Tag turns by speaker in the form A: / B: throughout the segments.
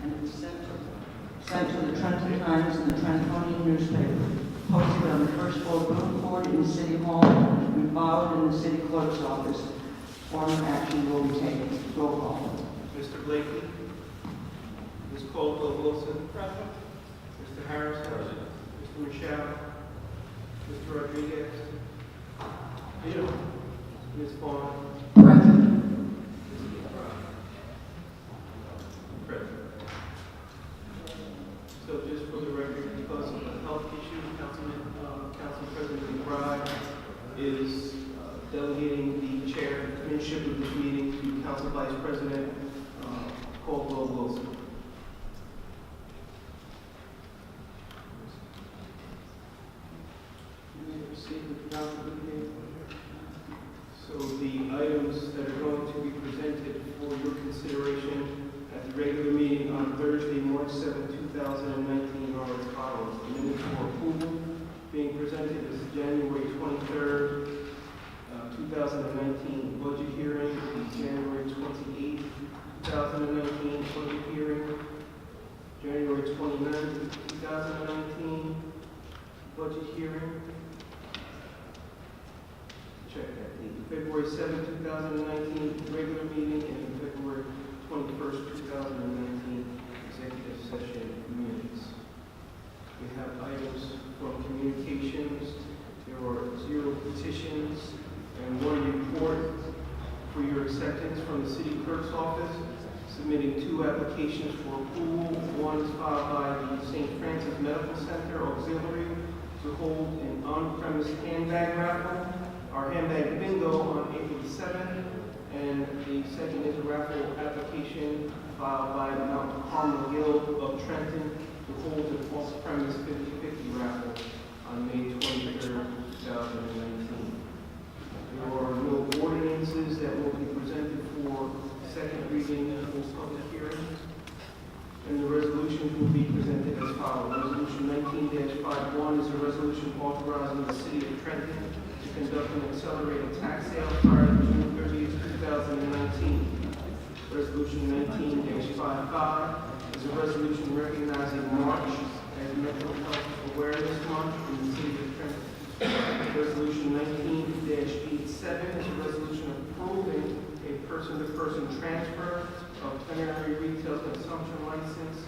A: and it was sent to the Trenton Times and the Trentonian newspaper, posted on the first floor room board in City Hall, and filed in the city clerk's office. Formal action will be taken. Roll call.
B: Mr. Blakely. Ms. Caldwell-Wilson. Present. Mr. Harrison. Present. Mr. Michelle. Mr. Rodriguez. Here. Ms. Vaughn.
A: Present.
B: Present. So just for the record, because of the health issue, Council President McBride is delegating the chairmanship of this meeting to Council Vice President Caldwell-Wilson. So the items that are going to be presented for your consideration at the regular meeting on Thursday, March 7, 2019 are as follows. The minutes for approval being presented is January 23rd, 2019 budget hearing, the January 28th, 2019 budget hearing, January 29th, 2019 budget hearing. Check that date. February 7th, 2019 regular meeting, and February 21st, 2019 executive session minutes. We have items from communications. There are 0 petitions and 1 report for your acceptance from the city clerk's office, submitting 2 applications for approval. One is filed by the St. Francis Medical Center Auxiliary to hold an on-premise handbag raffle, our handbag bingo on April 7th, and the second is a raffle application filed by the Mount Carmel Guild of Trenton to hold an off-premise 50-50 raffle on May 23rd, 2019. There are no ordinances that will be presented for second reading or public hearing. And the resolutions will be presented as follows. Resolution 19-51 is a resolution authorizing the city of Trenton to conduct an accelerated tax sale prior to June 30th, 2019. Resolution 19-55 is a resolution recognizing March as Mental Health Awareness Month in the city of Trenton. Resolution 19-87 is a resolution approving a person-to-person transfer of plenary retail consumption license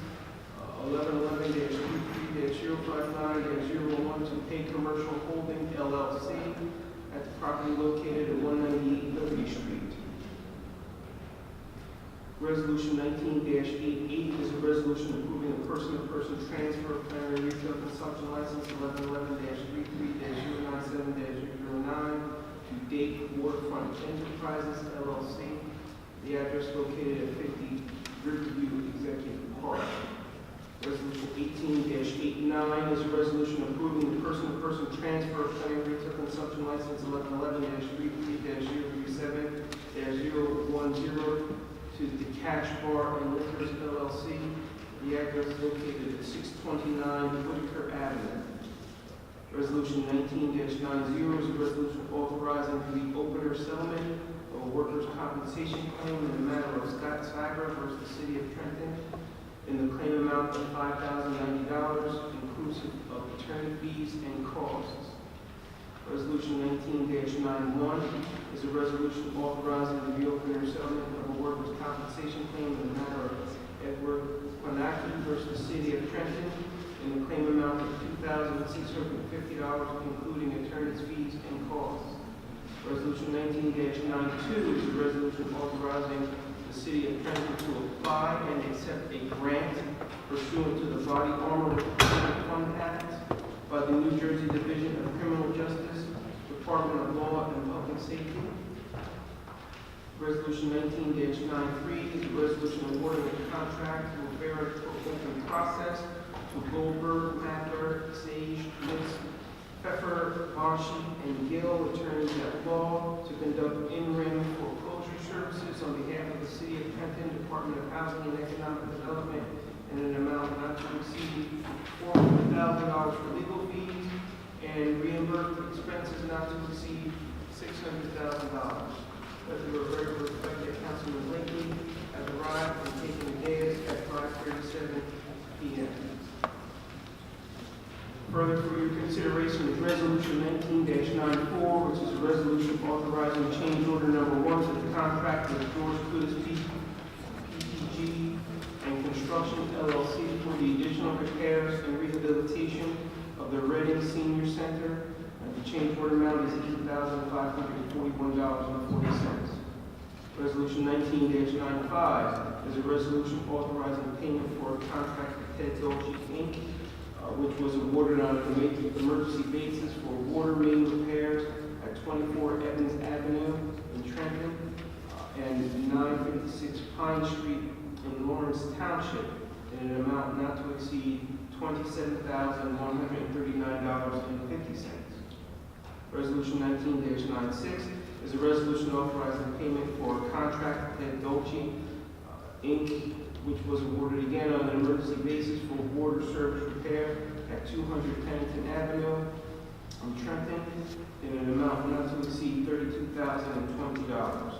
B: 1111-33-059-01 to Pay Commercial Holding LLC at the property located at 198 Liberty Street. Resolution 19-88 is a resolution approving a person-to-person transfer of plenary retail consumption license 1111-33-097-009 to Dake Waterfront Enterprises LLC, the address located at 50 Riverview Executive Park. Resolution 18-89 is a resolution approving the person-to-person transfer of plenary retail consumption license 1111-33-037-010 to the Cash Bar and Liquors LLC, the address located at 629 Whitaker Avenue. Resolution 19-90 is a resolution authorizing the opener settlement of a workers' compensation claim in the matter of Scott Cyber versus the City of Trenton in the claim amount of $5,090, inclusive of attorney fees and costs. Resolution 19-91 is a resolution authorizing the reopener settlement of a workers' compensation claim in the matter of Edward Quinacki versus the City of Trenton in the claim amount of $2,650, including attorney's fees and costs. Resolution 19-92 is a resolution authorizing the City of Trenton to apply and accept a grant pursuant to the Body Armor Replacement Fund Act by the New Jersey Division of Criminal Justice, Department of Law and Public Safety. Resolution 19-93 is a resolution awarding a contract to a fair and open process to Goldberg, Mathler, Sage, Mitz, Pfeffer, Bonshi, and Gill, attorneys at law, to conduct in-rim foreclosure services on behalf of the City of Trenton, Department of Housing and Economic Development, in an amount not to exceed $400,000 for legal fees and reimbursed expenses not to exceed $600,000. As we were very respected, Councilman Blakely has arrived and taken the dais at 5:37 p.m. Further for your consideration is Resolution 19-94, which is a resolution authorizing change order number 1 to the contract with George Cootis PPG and Construction LLC for the additional repairs and rehabilitation of the Reading Senior Center. The change order amount is $8,541.40. Resolution 19-95 is a resolution authorizing payment for a contract with Ted Dolce, Inc., which was awarded on an emergency basis for water main repairs at 24 Evans Avenue in Trenton and 956 Pine Street in Lawrence Township in an amount not to exceed $27,139.50. Resolution 19-96 is a resolution authorizing payment for a contract with Ted Dolce, Inc., which was awarded again on an emergency basis for water service repair at 200 Pennington Avenue in Trenton in an amount not to exceed $32,020.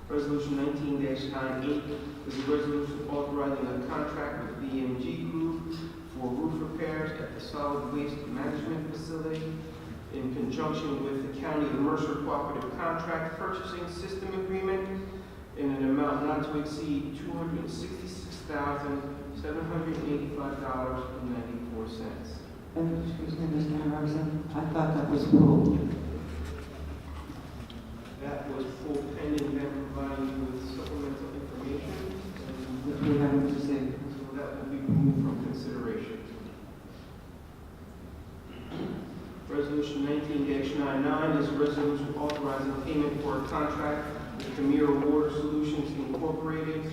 B: Resolution 19-98 is a resolution authorizing a contract with BMG Group for roof repairs at the Solid Waste Management Facility in conjunction with the County of Mercer Cooperative Contract Purchasing System Agreement in an amount not to exceed $266,785.94.
A: Excuse me, Mr. Anderson, I thought that was pulled.
B: That was full pending them providing you with supplemental information.
A: Which we haven't received.
B: So that will be removed from consideration. Resolution 19-99 is a resolution authorizing payment for a contract with Premier Water Solutions Incorporated,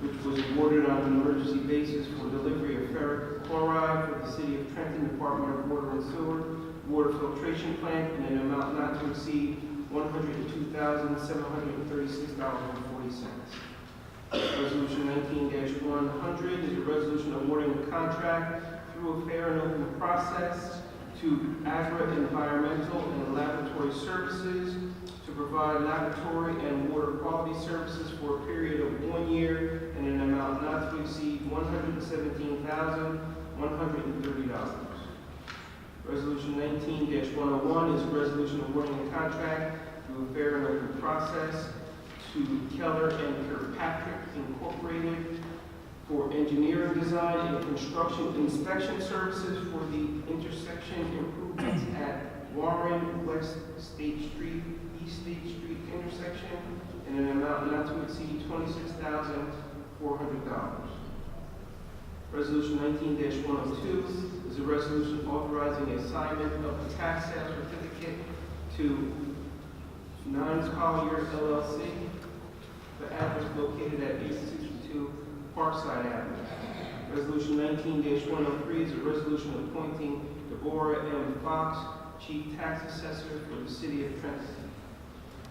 B: which was awarded on an emergency basis for delivery of ferric chloride for the City of Trenton Department of Water and Sewer water filtration plant in an amount not to exceed $102,736.40. Resolution 19-100 is a resolution awarding a contract through a fair and open process to Agri-Environmental and Laboratory Services to provide laboratory and water quality services for a period of 1 year and an amount not to exceed $117,130. Resolution 19-101 is a resolution awarding a contract through a fair and open process to Keller and Kirkpatrick Incorporated for engineering design and construction inspection services for the intersection improvements at Warren West State Street, East State Street intersection in an amount not to exceed $26,400. Resolution 19-102 is a resolution authorizing assignment of the tax sale certificate to Nines Collier LLC, the address located at 862 Parkside Avenue. Resolution 19-103 is a resolution appointing Deborah M. Fox, Chief Tax Assessor for the City of Trenton.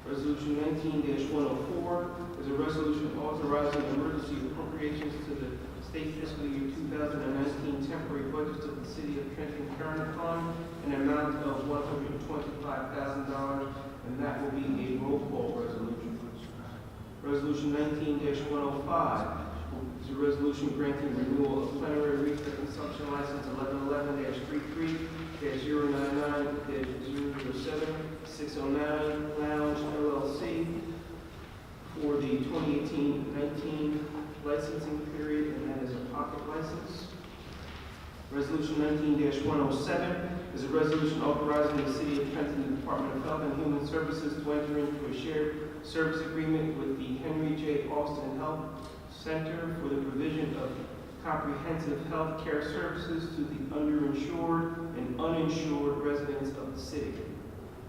B: Resolution 19-104 is a resolution authorizing emergency appropriations to the state fiscal year 2019 temporary budgets of the City of Trenton Current Fund, an amount of $125,000, and that will be a roll call resolution. Resolution 19-105 is a resolution granting renewal of plenary reefer consumption license 1111-33-099-007-609 Lounge LLC for the 2018-19 licensing period, and that is a pocket license. Resolution 19-107 is a resolution authorizing the City of Trenton Department of Health and Human Services to enter into a shared service agreement with the Henry J. Austin Health Center for the provision of comprehensive health care services to the underinsured and uninsured residents of the city.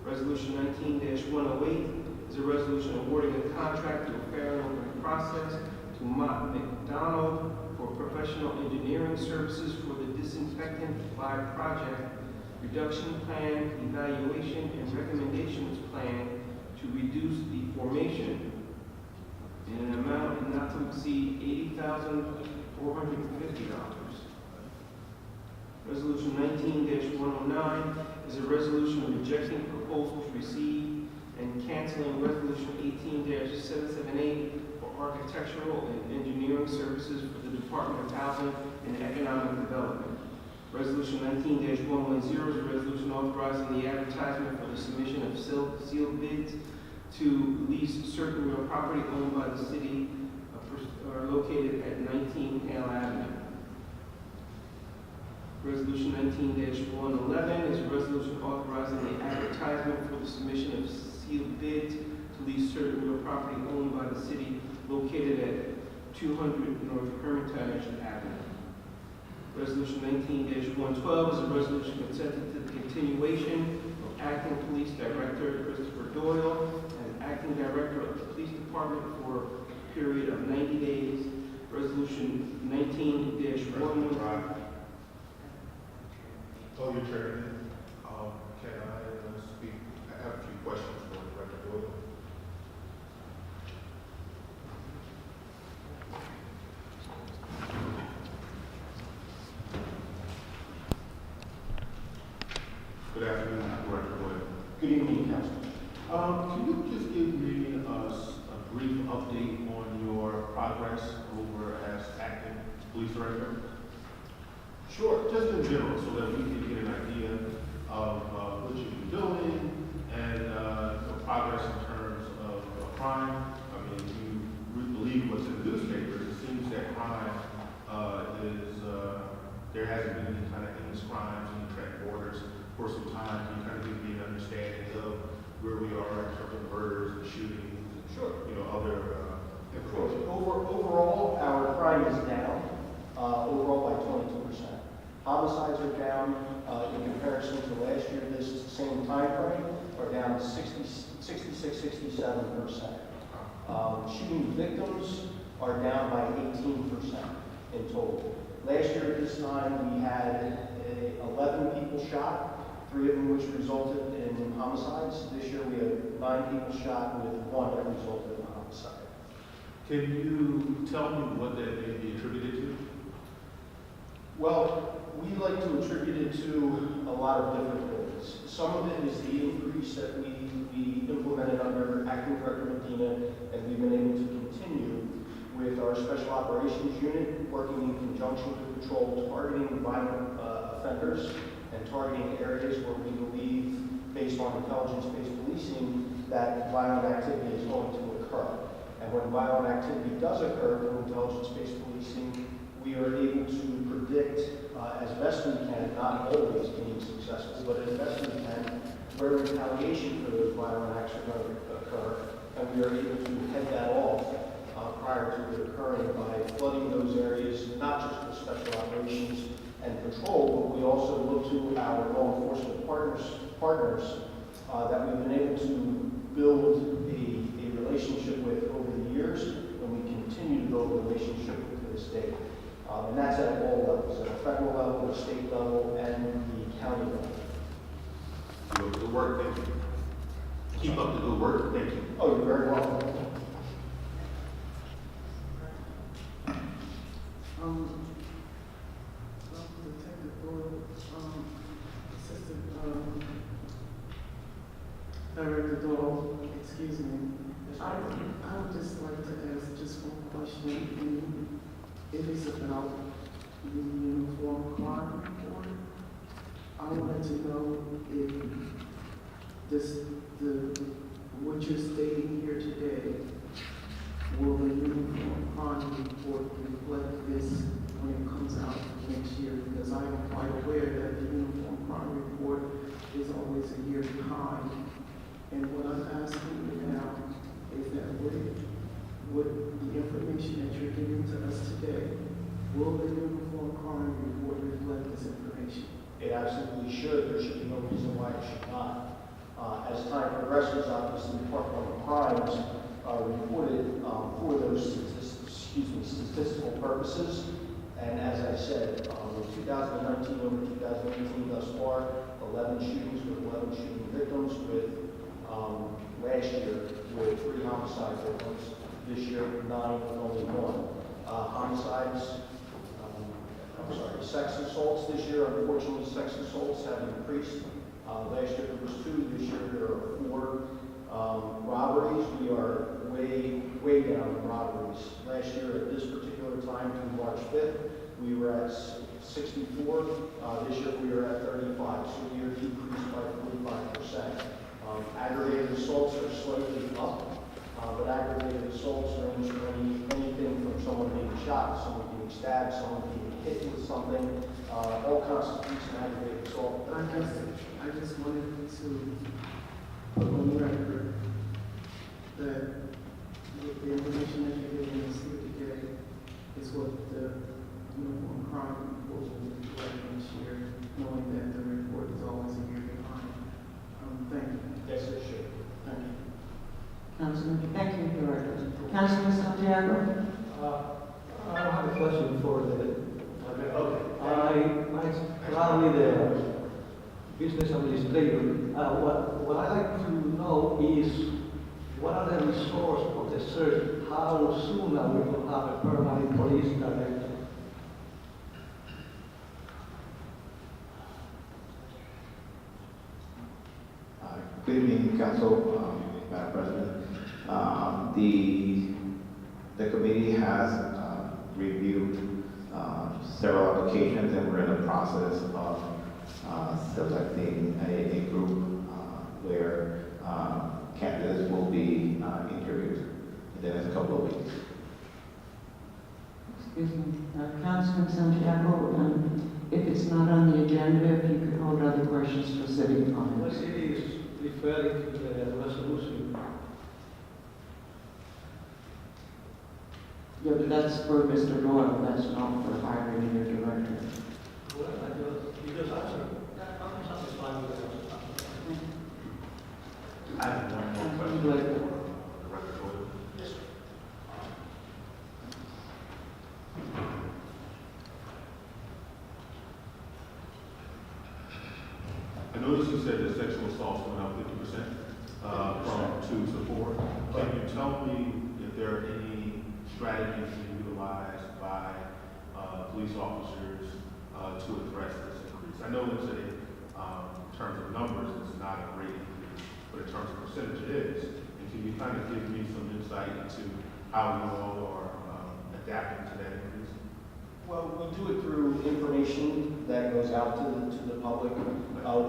B: Resolution 19-108 is a resolution awarding a contract to a fair and open process to Mott McDonald for professional engineering services for the disinfectant lab project, reduction plan, evaluation, and recommendations plan to reduce the formation in an amount not to exceed $80,450. Resolution 19-109 is a resolution rejecting proposals received and canceling Resolution 18-778 for architectural and engineering services for the Department of Housing and Economic Development. Resolution 19-110 is a resolution authorizing the advertisement for the submission of sealed bids to lease certain real property owned by the city located at 19 Hale Avenue. Resolution 19-111 is a resolution authorizing the advertisement for the submission of sealed bids to lease certain real property owned by the city located at 200 North Hermitage Avenue. Resolution 19-112 is a resolution consenting to the continuation of Acting Police Director Christopher Doyle as Acting Director of the Police Department for a period of 90 days. Resolution 19-1.
C: Oh, your turn. Can I speak? I have a few questions for Director Doyle. Good afternoon, Director Doyle.
D: Good evening, Council.
C: Can you just give me a brief update on your progress over as acting police director? Sure, just in general, so that we can get an idea of what you've been doing and the progress in terms of crime. I mean, you believe what's in the newspapers. It seems that crime there hasn't been any kind of heinous crimes in the Trenton borders for some time. Can you kind of give me an understanding of where we are in terms of murders and shootings and other information?
D: Overall, our crime is down, overall by 22%. Homicides are down in comparison to last year. This is the same time frame, are down 66, 67%. Shooting victims are down by 18% in total. Last year at this time, we had 11 people shot, 3 of them which resulted in homicides. This year we have 9 people shot with 1 that resulted in a homicide.
C: Can you tell me what that may be attributed to?
D: Well, we like to attribute it to a lot of different things. Some of it is the increase that we implemented under Acting Director Medina, and we've been able to continue with our Special Operations Unit, working in conjunction with Patrol, targeting violent offenders and targeting areas where we believe, based on intelligence-based policing, that violent activity is going to occur. And when violent activity does occur through intelligence-based policing, we are able to predict as best we can, not always being successful, but as best we can, where retaliation for those violent acts are going to occur, and we are able to head that off prior to it occurring by flooding those areas, not just with special operations and patrol, but we also look to our law enforcement partners that we've been able to build a relationship with over the years, and we continue to build a relationship with to this day. And that's at all levels, at the federal level, the state level, and the county level.
C: Good work, thank you. Keep up the good work, thank you.
D: Oh, you're very welcome.
E: Detective Doyle, Assistant Director Doyle, excuse me. I would just like to ask just one question. It is about the uniform crime report. I wanted to know if what you're stating here today, will the uniform crime report reflect this when it comes out next year? Because I am quite aware that the uniform crime report is always a year behind. And what I'm asking you now is that would the information that you're giving to us today, will the uniform crime report reflect this information?
D: It absolutely should. There should be no reason why it should not. As time progresses, obviously, the Department of Crimes are reported for those statistical purposes. And as I said, in 2019 over 2018 thus far, 11 shootings with 11 shooting victims, with last year with 3 homicide victims, this year 9 with only 1. Homicides, sex assaults this year, unfortunately sex assaults have increased. Last year there was 2, this year there are 4. Robberies, we are way down in robberies. Last year at this particular time, through March 5th, we were at 64. This year we are at 35, so we are decreased by 45%. Aggravated assaults are slightly up, but aggravated assaults range from anything from someone being shot, someone being stabbed, someone being hit with something, all constitutes an aggravated assault.
E: I just wanted to put on record that the information that you're giving us here today is what the Uniform Crime Report will be collecting this year, knowing that the report is always a year behind. Thank you.
D: Yes, it should.
E: Thank you.
A: Councilman, thank you, Director. Councilman Santiago?
F: I have a question for the, probably the business administrator. What I like to know is what are the results of the search? How soon are we going to have a permanent police director?
G: Good evening, Council, Madam President. The committee has reviewed several applications, and we're in the process of selecting a group where candidates will be interviewed in the next couple of weeks.
A: Excuse me, Councilman Santiago, if it's not on the agenda, if you could hold other questions for city
F: The
A: comments.
F: city is referring to the resolution.
A: Yeah, but that's for Mr. Doyle, that's not for hiring a new director.
F: Well, you just answered. I'm satisfied with the answer.
C: I have one more question. Director Doyle.
D: Yes, sir.
C: I noticed you said that sexual assaults went up 50% from 2 to 4. Can you tell me if there are any strategies being utilized by police officers to address this increase? I know it's in terms of numbers, it's not a great increase, but in terms of percentage, it is. And can you kind of give me some insight into how you all are adapting to that increase?
D: Well, we do it through information that goes out to the public.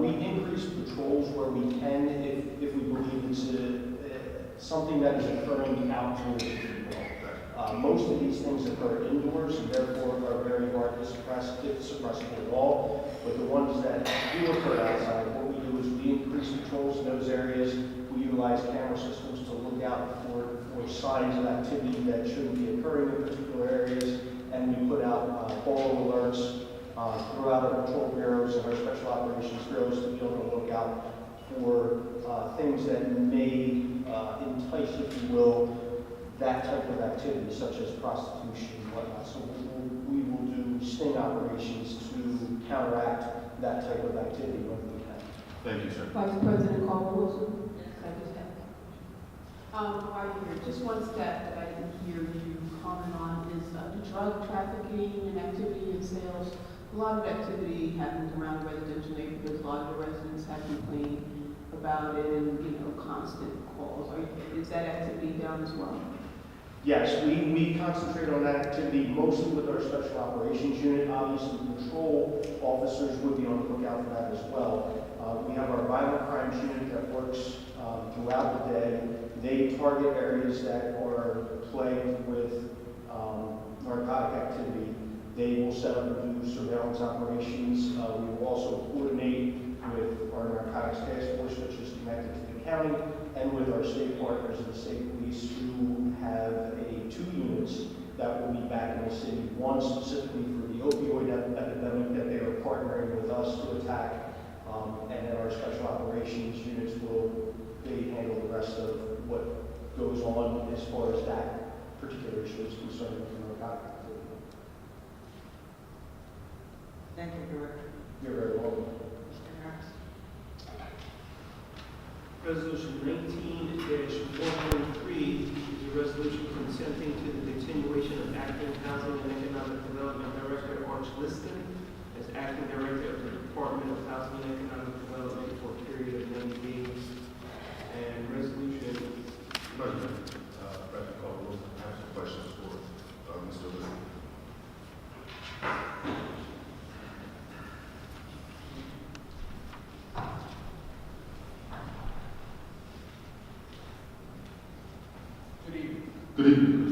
D: We increase patrols where we can if we believe it's something that is occurring outdoors. Most of these things occur indoors and therefore are very hard to suppress, if suppressible at all. But the ones that do occur outside, what we do is we increase patrols in those areas. We utilize camera systems to look out for signs of activity that shouldn't be occurring in particular areas. And we put out photo alerts throughout our patrol bureaus and our special operations bureaus to be able to look out for things that may entice, if you will, that type of activity, such as prostitution and whatnot. So we will do sting operations to counteract that type of activity when we can.
C: Thank you, sir.
H: Vice President Carl Wilson. I just have. While you're here, just one step that I didn't hear you comment on is the drug trafficking and activity and sales. A lot of activity happens around residential neighborhoods. A lot of the residents have complained about it and, constant calls. Is that activity down as well?
D: Yes, we concentrate on that activity mostly with our special operations unit. Obviously, patrol officers would be on the lookout for that as well. We have our violent crimes unit that works throughout the day. They target areas that are plagued with narcotic activity. They will set up and do surveillance operations. We will also coordinate with our narcotics task force, which is connected to the county, and with our state partners, the state police, who have 2 units that will be back in the city. One specifically for the opioid epidemic that they are partnering with us to attack, and then our special operations units they handle the rest of what goes on as far as that particular issue is concerned with narcotic activity.
A: Thank you, Director.
D: You're very welcome.
A: Mr. Harris?
B: Resolution 19-113 is a resolution consenting to the continuation of acting Housing and Economic Development Director Arch Liston as acting director of the Department of Housing and Economic Development for a period of 90 days. And resolution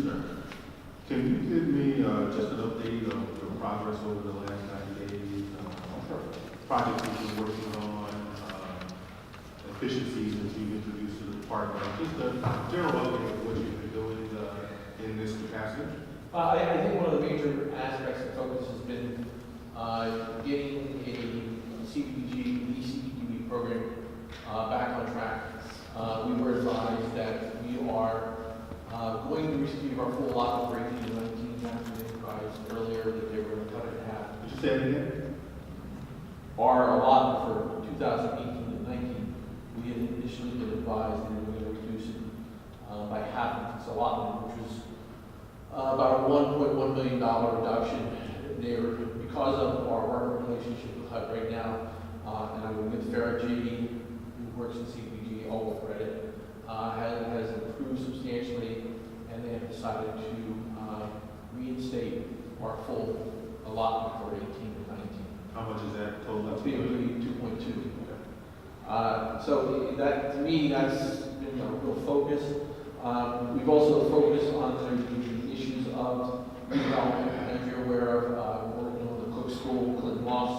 C: Sure. Can you give me just an update of your progress over the last 90 days? Projects that you're working on, efficiencies that you've introduced to the department, just a general update of what you've been doing in this capacity?
I: I think one of the major aspects of focus has been getting a CPG program back on track. We were advised that we are going to receive our full allotment for 18 and 19 after they advised earlier that they were going to cut it in half.
C: Would you say that again?
I: Our allotment for 2018 and 19, we had initially been advised that we were going to reduce it by half of its allotment, which was about a $1.1 million reduction there because of our working relationship with HUD right now. And I'm going to give Farrah G, who works in CPG, all the credit, has improved substantially, and they have decided to reinstate our full allotment for 18 and 19.
C: How much is that total?
I: That's being 2.2. So that, to me, that's been a real focus. We've also focused on the issues of redevelopment, as you're aware of. We're working on the Cook School, Clinton Moss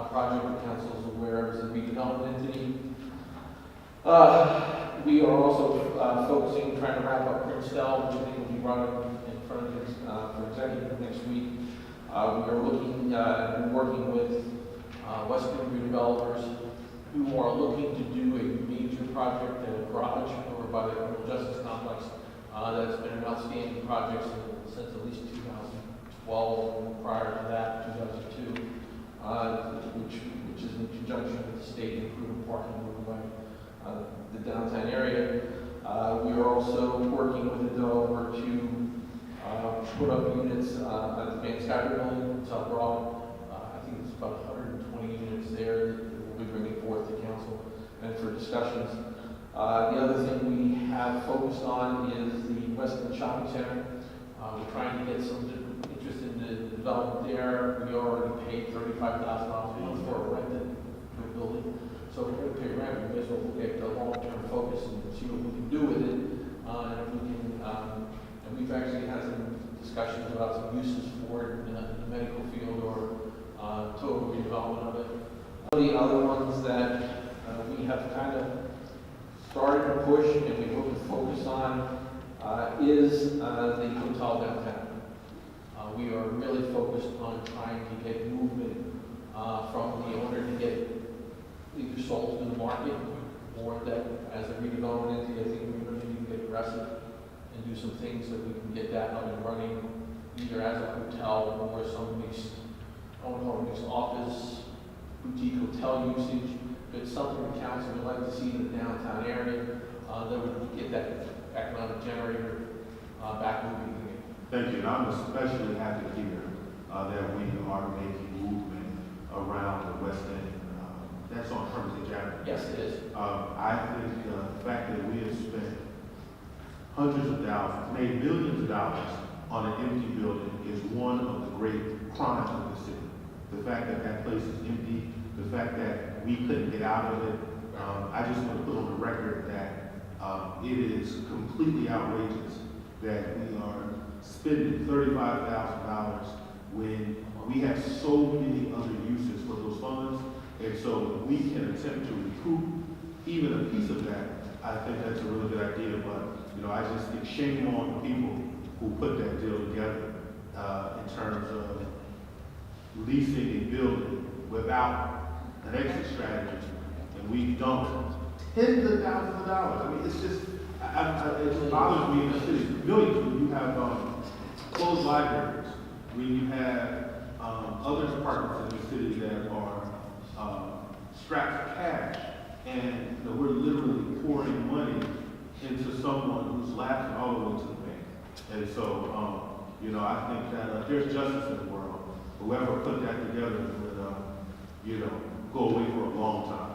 I: project. The council is aware of as a redevelopment entity. We are also focusing, trying to wrap up Princeton, which I think will be brought in front of us for executive next week. We are looking and working with Western redevelopers who are looking to do a major project at a garage over by the criminal justice complex. That's been an outstanding project since at least 2012, prior to that, 2002, which is in conjunction with the state improving parking over by the downtown area. We are also working with a developer to put up units at the Van Skyler building in South Broad. I think it's about 120 units there that we'll be bringing forth to council and for discussions. The other thing we have focused on is the Weston Shopping Center. We're trying to get some interest in the development there. We already paid $35,000 a month for a rented building. So we're going to pay rent. We may as well get the long-term focus and see what we can do with it. And if we can, and we've actually had some discussions about some uses for it in the medical field or total redevelopment of it. One of the other ones that we have kind of started to push and we hope to focus on is the hotel downtown. We are really focused on trying to get movement from the owner to get either sold to the market or that as a redevelopment entity, I think we're going to need to get aggressive and do some things so we can get that up and running either as a hotel or some mixed, I don't know, mixed office, boutique hotel usage. It's something the council would like to see in the downtown area that would get that economic generator back moving again.
C: Thank you. And I'm especially happy to hear that we are making movement around the West End. That's on Hermitage Avenue.
I: Yes, it is.
C: I think the fact that we have spent hundreds of thousands, made millions of dollars on an empty building is one of the great crimes of the city. The fact that that place is empty, the fact that we couldn't get out of it. I just want to put on the record that it is completely outrageous that we are spending $35,000 when we have so many other uses for those funds. And so if we can attempt to recoup even a piece of that, I think that's a really good idea. But, I just think shame on the people who put that deal together in terms of leasing a building without an exit strategy. And we dumped tens of thousands of dollars. I mean, it's just, it bothers me in the city. Millions when you have closed libraries, when you have other departments in the city that are strapped for cash, and we're literally pouring money into someone who's laughing all the way to the bank. And so, I think that there's justice in the world. Whoever put that together would, go away for a long time,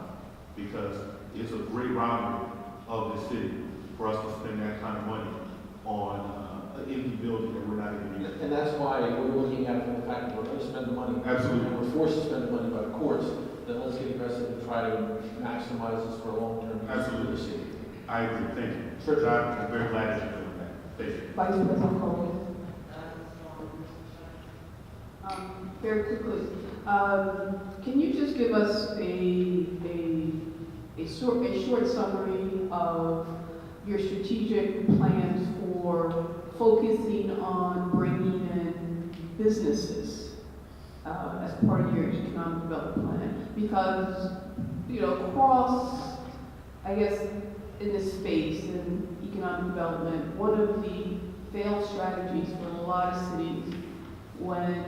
C: because it's a great robbery of the city for us to spend that kind of money on an empty building that we're not even using.
I: And that's why we're looking at it from the fact that we're going to spend the money.
C: Absolutely.
I: And we're forced to spend the money by the courts. Then let's get aggressive and try to maximize this for long-term.
C: Absolutely.
I: City.
C: I agree. Thank you.
I: Sure.
C: I'm very glad that you're doing that. Thank you.
H: Vice President Cole. Very quickly, can you just give us a short summary of your strategic plans for focusing on bringing in businesses as part of your economic development plan? Because, you know, across, I guess, in this space in economic development, one of the failed strategies for a lot of cities when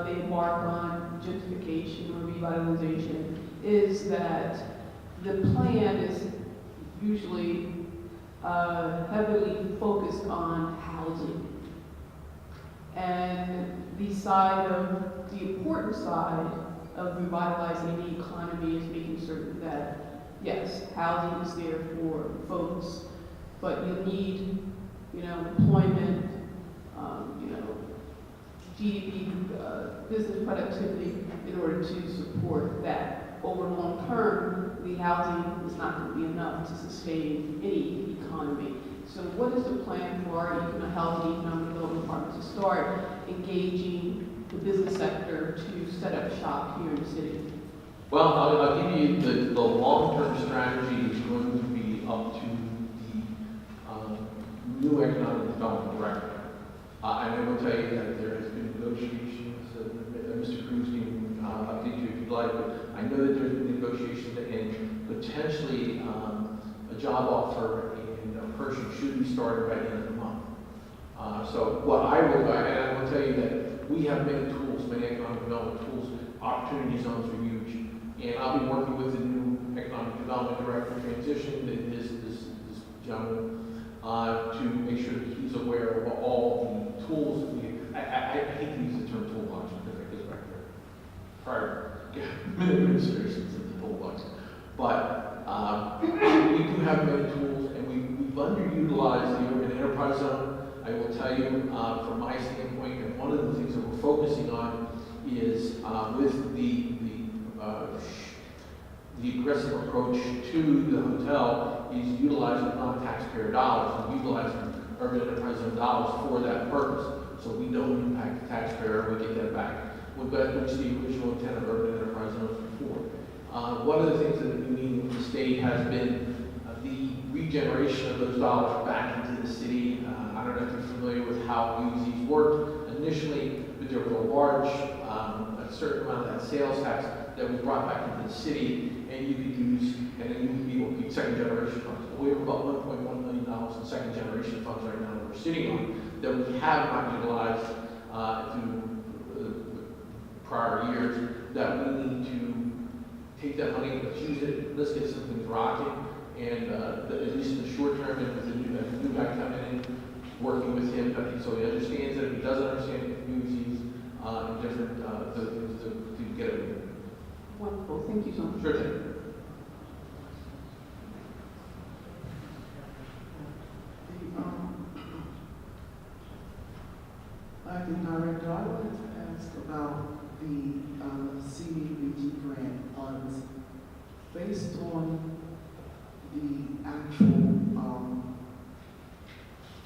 H: they embark on gentrification or revitalization is that the plan is usually heavily focused on housing. And the important side of revitalizing the economy is making certain that, yes, housing is there for folks, but you need, you know, employment, you know, GDP, business productivity in order to support that. Over long term, the housing is not going to be enough to sustain any economy. So what is the plan for our housing economic development department to start engaging the business sector to set up shop here in the city?
I: Well, I'll give you the long-term strategy is going to be up to the new economic development director. And I will tell you that there has been negotiations, Mr. Cruz can update you if you'd like, but I know that there's been negotiations and potentially a job offer and a person should be started by the end of the month. So what I will tell you that we have many tools, many economic development tools. Opportunity zones are huge. And I'll be working with the new economic development director transition, this gentleman, to make sure that he's aware of all the tools that we, I hate to use the term toolbox because that goes back to prior administrations of the toolbox. But we do have many tools and we've underutilized the urban enterprise zone. I will tell you from my standpoint, and one of the things that we're focusing on is with the aggressive approach to the hotel is utilizing non-taxpayer dollars and utilizing urban enterprise zone dollars for that purpose. So we don't impact the taxpayer, we get that back. Which is the original intent of urban enterprise zones before. One of the things that we've been meeting with the state has been the regeneration of those dollars back into the city. I don't know if you're familiar with how UZs work initially, but there was a large, a certain amount of that sales tax that we brought back into the city, and you could use, and then you could be what we second generation funds. We have about $1.1 million in second generation funds right now that we're sitting on that we have not utilized through prior years, that we need to take that money, let's use it, let's get some things rocking, and at least in the short term, and with the new guy coming in, working with him, so he understands that if he doesn't understand communities and different things to get it.
H: Wonderful, thank you so much.
I: Sure thing.
E: Acting Director, I wanted to ask about the CDBG grant funds. Based on the actual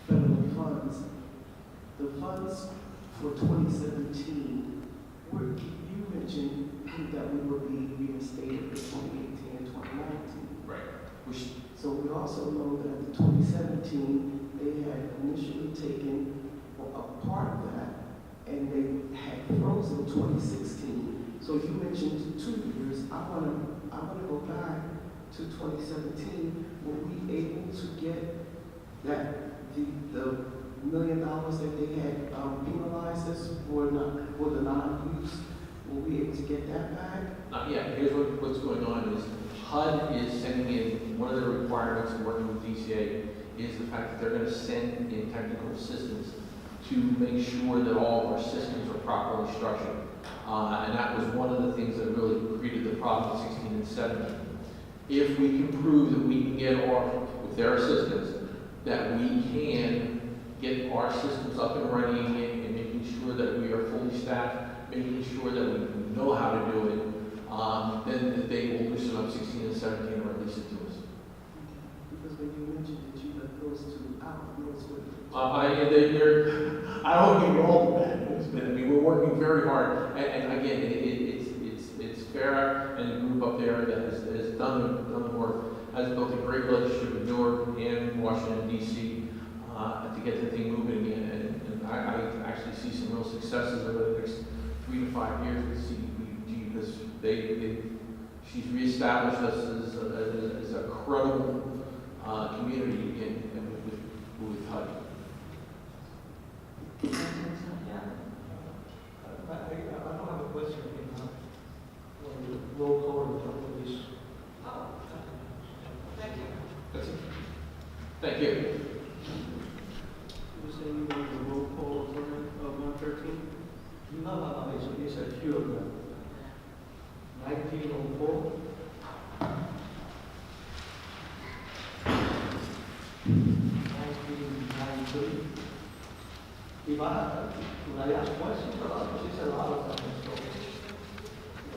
E: federal funds, the funds for 2017, you mentioned that we will be reinstated for 2018 and 2019.
I: Right.
E: So we also know that in 2017, they had initially taken a part of that, and they had frozen 2016. So you mentioned 2 years. I want to go back to 2017. Were we able to get that the $1 million that they had penalized us for the non-use? Were we able to get that back?
I: Not yet. Here's what's going on is HUD is sending in, one of the requirements of working with DCA is the fact that they're going to send in technical assistance to make sure that all of our systems are properly structured. And that was one of the things that really created the problem in 16 and 17. If we can prove that we can get with their assistance, that we can get our systems up and running and making sure that we are fully staffed, making sure that we know how to do it, then they will loosen up 16 and 17 or release it to us.
E: Because when you mentioned that you let those two out, those were
I: I don't give you all the bad news, but I mean, we're working very hard, and again, it's fair, and the group up there that has done the work, has built a great relationship with Newark and Washington DC, to get the thing moving again, and I actually see some real successes over the next 3 to 5 years with CDBG, because she's reestablished us as a credible community again, and with HUD.
F: I don't have a question on the roll call in front of this.
H: Thank you.
I: That's it. Thank you.
B: You were saying you wanted a roll call of 113?
F: No, it's a few of them. 1904. 1993. If I ask questions about this, it's a lot of them. So,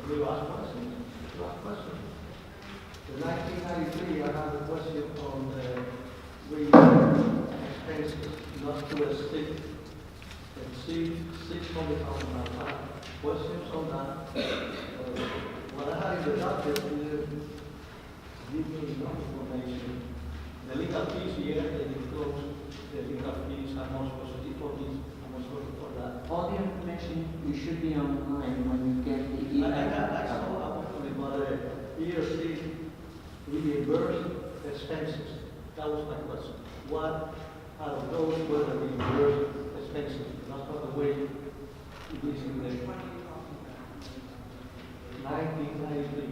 F: will you ask questions? You ask questions. In 1993, I have a question on the expenses, not to exceed $600,000. Questions on that? What I had in the docket is give me enough information. The legal fees, yeah, they disclose the legal fees, how much was it for this, how much was it for that.
A: All the information, you should be online when you get the email.
F: I saw that, but ERC reimburse expenses. That was my question. What out of those were the reimbursed expenses? That's not the way it is in the 1993.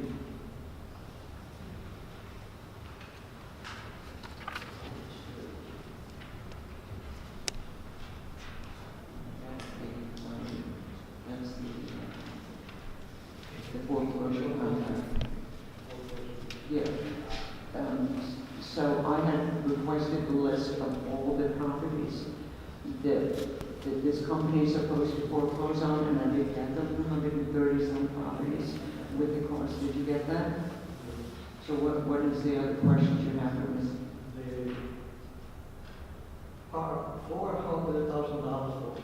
A: That's the foreclosure contract. Yeah. So I had requested a list of all the properties that this company is supposed to foreclose on, and I did get them 130-some properties with the cost. Did you get that? So what is the other questions you have for Ms.?
F: The $400,000 for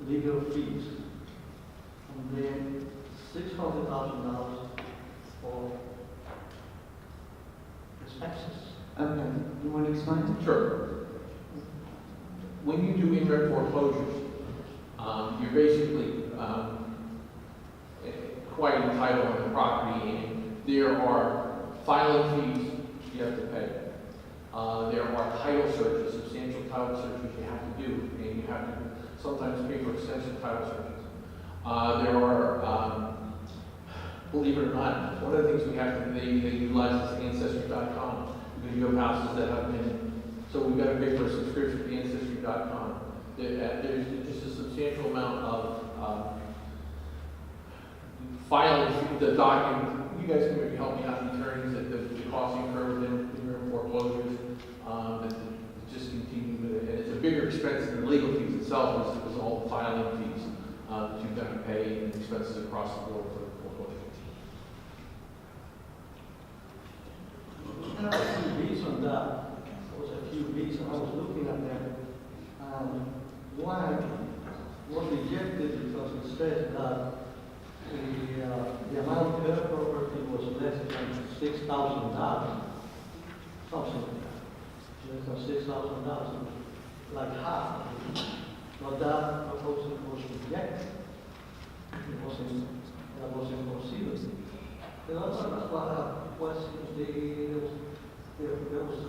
F: legal fees, and then $600,000 for expenses.
A: Okay, you want to explain?
I: Sure. When you do indirect foreclosures, you're basically quite entitled on the property, and there are filing fees you have to pay. There are title searches, substantial title searches you have to do, and you have to sometimes pay for extensive title searches. There are, believe it or not, one of the things we have to, they utilize is Ancestry.com, because you have houses that have been, so we've got to pay for a subscription to Ancestry.com. There's just a substantial amount of filing, the document. You guys can maybe help me out, the attorneys, that the costs incurred in foreclosures, that just continue with it. And it's a bigger expense than the legal fees itself, is all the filing fees that you've got to pay, and expenses across the board for foreclosure.
F: There are a few reasons on that. There was a few reasons. I was looking at them. One was rejected because it said that the amount per property was less than $6,000. Something like that. Less than $6,000, like half. But that proposal was rejected. That wasn't considered. The other questions, there was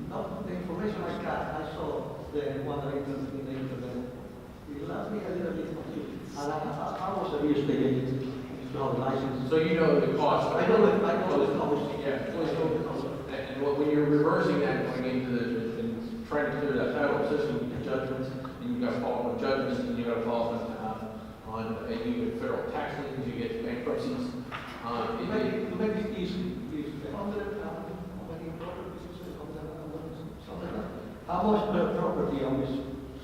F: not the information I got. I saw the one that in the internet. It left me a little bit confused. And I was a real estate agent, so license.
I: So you know the cost.
F: I know the cost.
I: Yeah. And when you're reversing that, going into and trying to clear that title system, you get judgments, and you've got to follow up judgments, and you've got to follow up on you get federal tax liens, you get bankruptcies.
F: To make it easy, how many properties is it? Something like that. How much per property are we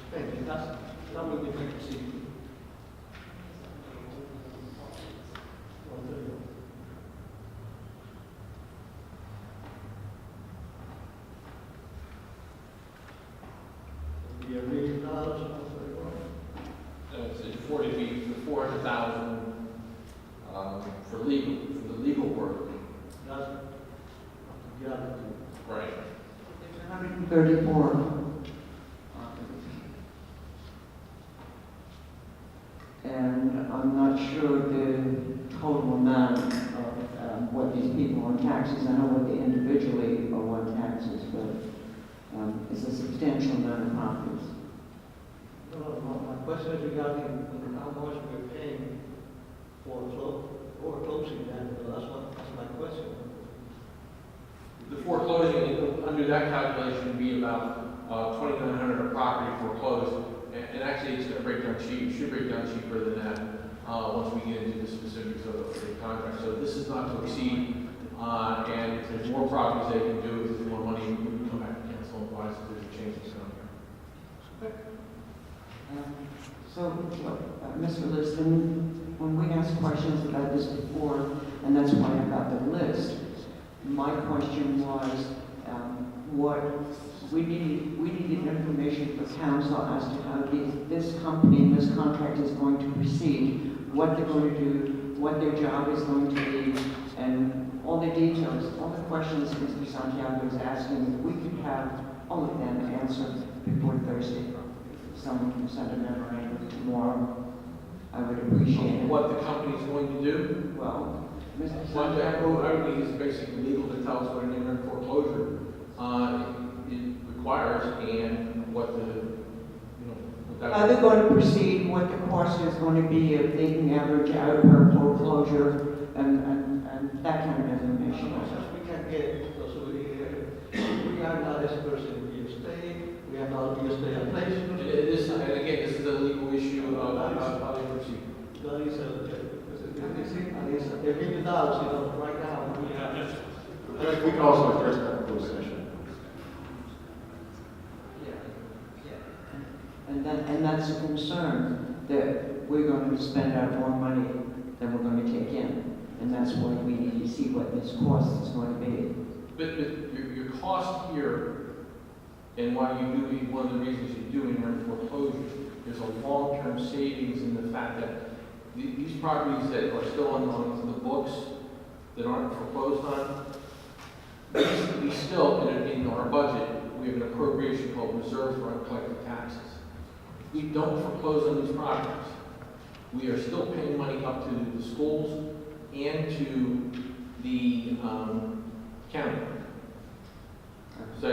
F: spending? That will be very easy.
A: and I'm not sure the total amount of what these people on taxes. I know what they individually owe on taxes, but it's a substantial amount of properties.
F: My question is regarding how much we're paying for closing that. That's my question.
I: The foreclosing, under that calculation, would be about 2,900 a property foreclosed. And actually, it's going to break down cheap, should break down cheaper than that once we get into the specifics of the contract. So this is not to exceed, and if there's more properties they can do, if there's more money, we can come back and cancel and advise if there's a change that's coming here.
A: Mr. Liston, when we asked questions about this before, and that's why I got the list, my question was, what we needed information for council as to how this company and this contract is going to proceed, what they're going to do, what their job is going to be, and all the details, all the questions Mr. Santiago is asking, we could have all of them answered before Thursday. If someone can send a memorandum tomorrow, I would appreciate it.
I: What the company is going to do?
A: Well, Mr.
I: What
A: Santiago,
I: I need is basically legal to tell us what an imminent foreclosure it requires and what the, what that.
A: are they going to proceed, what the cost is going to be if they can average out her foreclosure and that kind of information?
F: We can get, because we are not experts in real estate, we are not real estate appraisers.
I: And again, this is a legal issue of how they proceed.
F: That is a big doubt, right now.
C: We can also address that in closed session.
A: And that's a concern, that we're going to spend out more money than we're going to take in. And that's why we need to see what this cost is going to be.
I: But your cost here, and why you do, one of the reasons you do in foreclosure, there's a long-term savings in the fact that these properties that are still on the books, that aren't foreclosed on, we still, in our budget, we have an appropriation called reserve for uncollected taxes. If we don't foreclose on these properties, we are still paying money up to the schools and to the county. So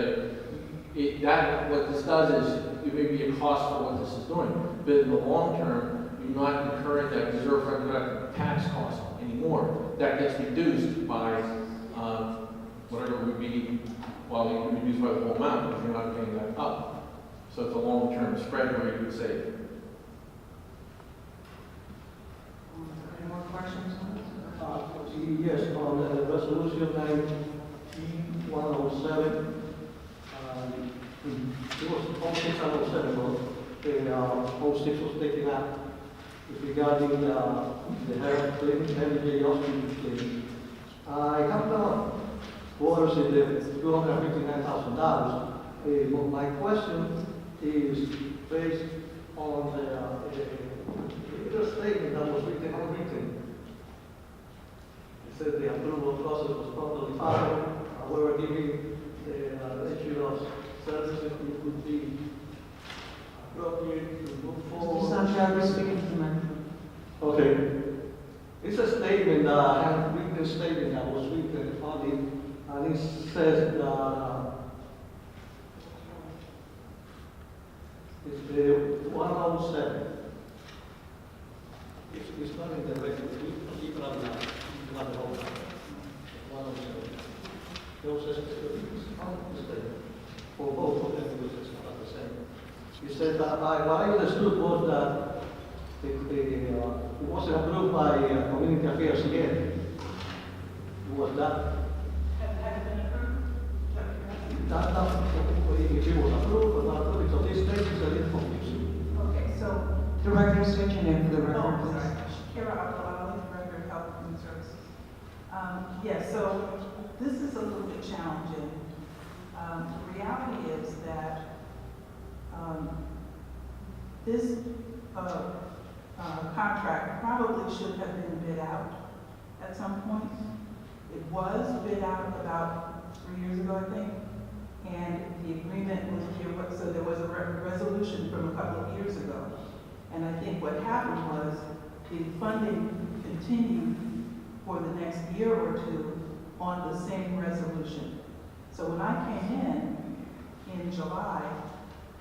I: what this does is, it may be a cost for what this is doing, but in the long term, you're not incurring that reserve for uncollected tax cost anymore. That gets reduced by whatever it would be, well, it would be reduced by the whole amount, because you're not paying that up. So it's a long-term spread where you would save.
A: Any more questions on this?
F: Yes, on the resolution 19107, it was 0607, the 06 was taken out. It's regarding the health clinic, everyday hospital. I have the orders in the $259,000. But my question is based on the statement that was written on written. It said the approval process was properly followed. However, giving the issue of services, it would be appropriate to move
A: Mr.
F: forward.
A: Santiago, speaking to the microphone.
F: Okay. It's a statement, a handwritten statement that was written on it, and it says that it's the 107. It's not in the record. We keep it on that. It's not the whole time. 107. Those says it's on the statement. For both of them, because it's not the same. It said that what I understood was that it wasn't approved by Community Affairs yet. It was that.
H: Had it been approved?
F: If it was approved or not approved, so this text is a little confusing.
J: Okay, so,
A: Director, switch your name for the record,
J: oh,
A: please.
J: sorry, Kara Abdullah, Director of Health and Human Services. Yes, so this is a little bit challenging. The reality is that this contract probably should have been bid out at some point. It was bid out about 3 years ago, I think, and the agreement was here, so there was a resolution from a couple of years ago. And I think what happened was the funding continue for the next year or two on the same resolution. So when I came in July,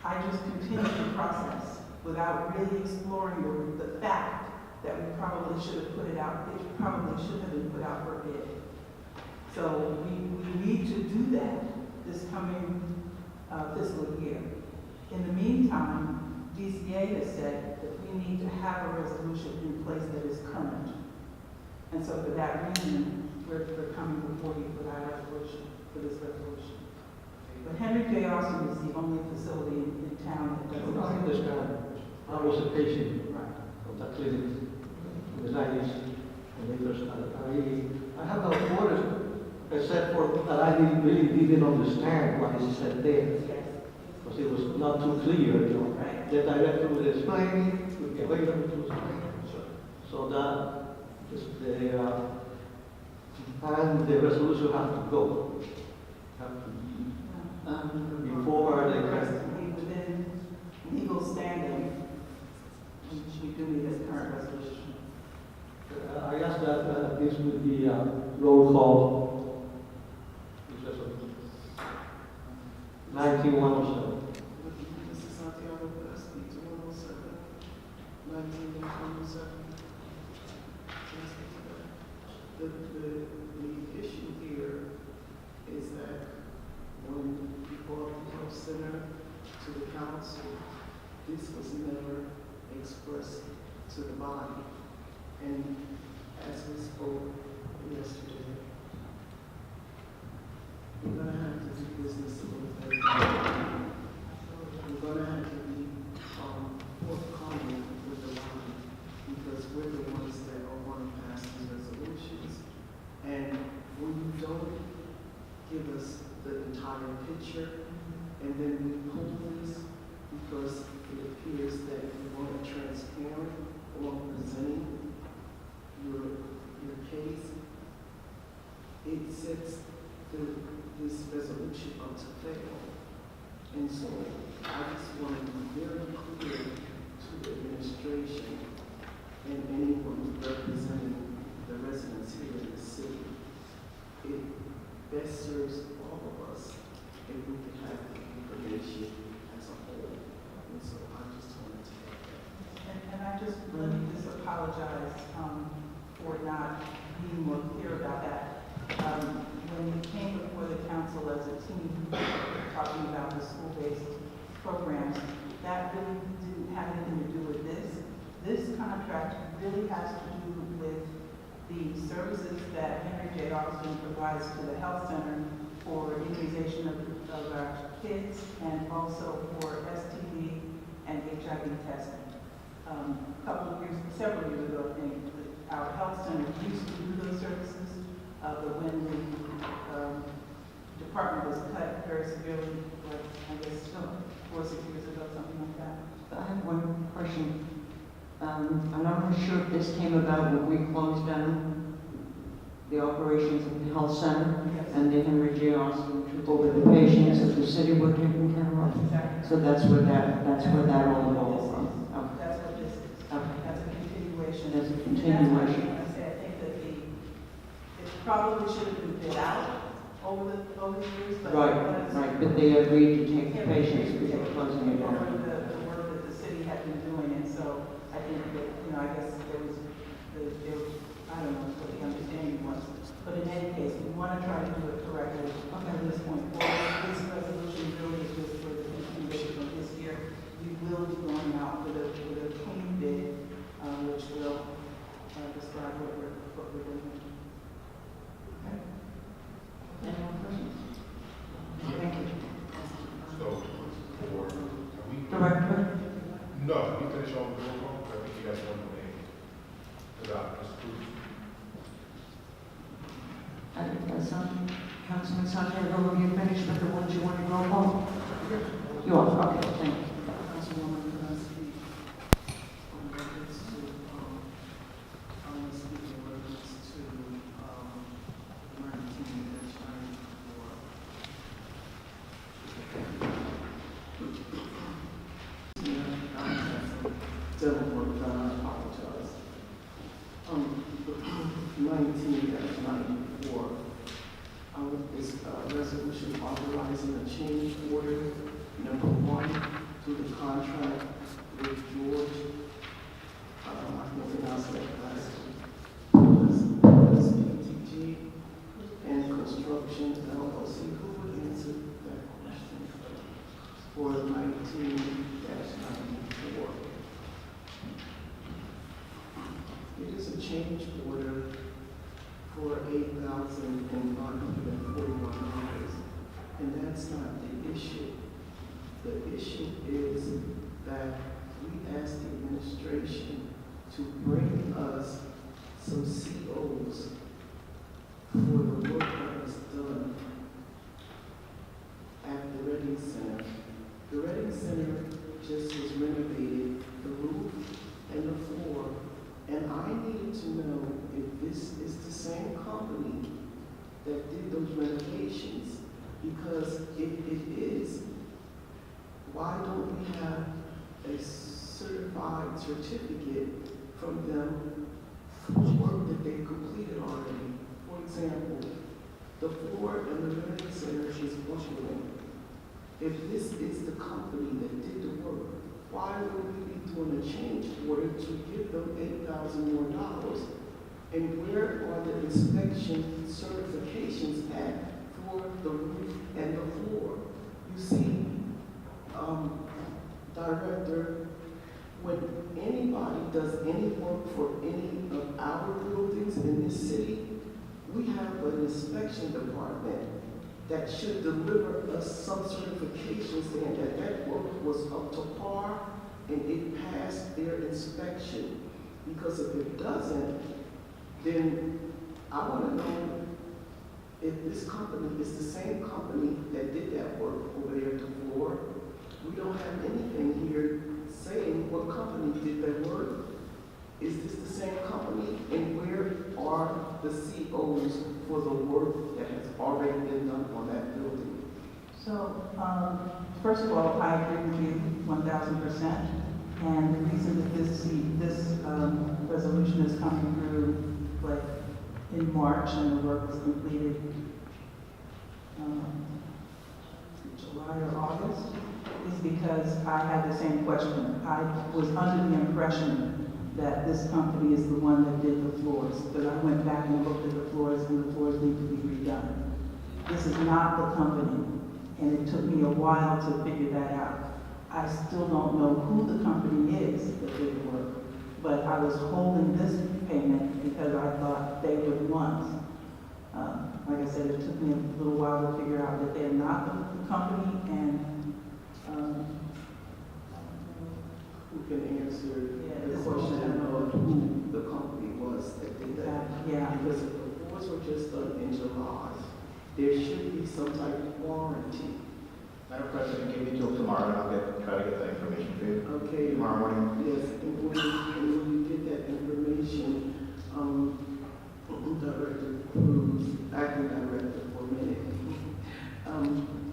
J: I just continued the process without really exploring the fact that we probably should have put it out, it probably should have been put out for bid. So we need to do that this coming fiscal year. In the meantime, DCA has said that we need to have a resolution in place that is current. And so for that reason, we're coming before you for that resolution, for this resolution. But Henry J. Austin is the only facility in town that doesn't.
F: I understand. I was a patient of that clinic in the 90s when they first started. I have no orders except for that I didn't understand what he said there. Because it was not too clear, you know.
J: Right.
F: The director would explain, we can wait until to explain. So that and the resolution has to go. Before they can.
J: Within legal standing, we do need this current resolution.
F: I ask that this would be a roll call. 19107.
E: Mr. Santiago, could I speak to 107, 1907? The issue here is that when we brought the health center to the council, this was never expressed to the body. And as we spoke yesterday, we're gonna have to do business a little bit. We're gonna have to be forthcoming with the body because we're the ones that are gonna pass these resolutions. And when you don't give us the entire picture, and then we pull this because it appears that you weren't transparent or presenting your case, it sets this resolution up to fail. And so I just want to be very clear to the administration and anyone representing the residents here in the city. It best serves all of us if we can have the information as a whole. And so I just wanted to add that.
J: And I just, let me just apologize for not being more clear about that. When we came before the council as a team talking about the school-based programs, that really didn't have anything to do with this. This contract really has to do with the services that Henry J. Austin provides to the health center for immunization of our kids and also for STD and HIV testing. Several years ago, I think, our health center used to do those services, but when the department was cut very severely, like, I guess 4 or 6 years ago, something like that.
A: I have one question. I'm not sure if this came about when we closed down the operations of the health center and the Henry J. Austin took over the patients of the city were taken care of.
J: Exactly.
A: So that's where that all evolved from. Okay.
J: That's what this is.
A: Okay.
J: That's a continuation.
A: That's a
J: And
A: continuation.
J: that's why I think that it probably should have been bid out over the years, but.
A: Right, but they agreed to take the patients before closing it
J: Over
A: down.
J: the work that the city had been doing, and so I think that, I guess there was, I don't know what the understanding was, but in any case, we want to try to do it correctly at this point forward. This resolution really is just for the continuation of this year. We will be going out with a clean bid, which will describe what we're doing. Okay.
A: Any more questions? Thank you.
C: So, are we?
A: Director?
C: No, we finish all the roll call. I think you guys want to name.
A: Councilman Santiago, have you finished with the ones you want to go home? You are, okay, thank you.
E: Councilwoman, could I speak in reference to, I want to speak in reference to, 19-94. Several more times, I apologize. 19-94, is a resolution authorizing a change order number 1 to the contract with George, I can't pronounce that last SPTG and Construction LLC. Who would answer that question for 19-94? It is a change order for $8,541, and that's not the issue. The issue is that we asked the administration to bring us some COs for the work that was done at the Reading Center. The Reading Center just was renovated, the roof and the floor. And I needed to know if this is the same company that did those renovations, because if it is, why don't we have a certified certificate from them for work that they completed already? For example, the floor in the Reading Center is buckling. If this is the company that did the work, why would we be doing a change order to give them $8,000 more? And where are the inspection certifications at for the roof and the floor? You see, Director, when anybody does any work for any of our buildings in this city, we have an inspection department that should deliver us some certification saying that that work was up to par and it passed their inspection. Because if it doesn't, then I want to know if this company is the same company that did that work over there at the floor. We don't have anything here saying what company did that work. Is this the same company? And where are the COs for the work that has already been done on that building?
J: So, first of all, I agree with you 1,000%. And the reason that this resolution is coming through, like, in March and the work was completed July or August, is because I had the same question. I was under the impression that this company is the one that did the floors, but I went back and looked at the floors, and the floors need to be redone. This is not the company, and it took me a while to figure that out. I still don't know who the company is that did the work, but I was holding this payment because I thought they were the ones. Like I said, it took me a little while to figure out that they're not the company, and
E: who can answer
J: Yeah,
E: the
J: this
E: question
J: one.
E: of who the company was that did that?
J: yeah.
E: Because if the floors were just done in July, there should be some type of warranty.
G: Madam President, give me till tomorrow and I'll try to get that information for you.
E: Okay.
G: Tomorrow morning.
E: Yes, and when you get that information, Director Cruz, acting director for a minute,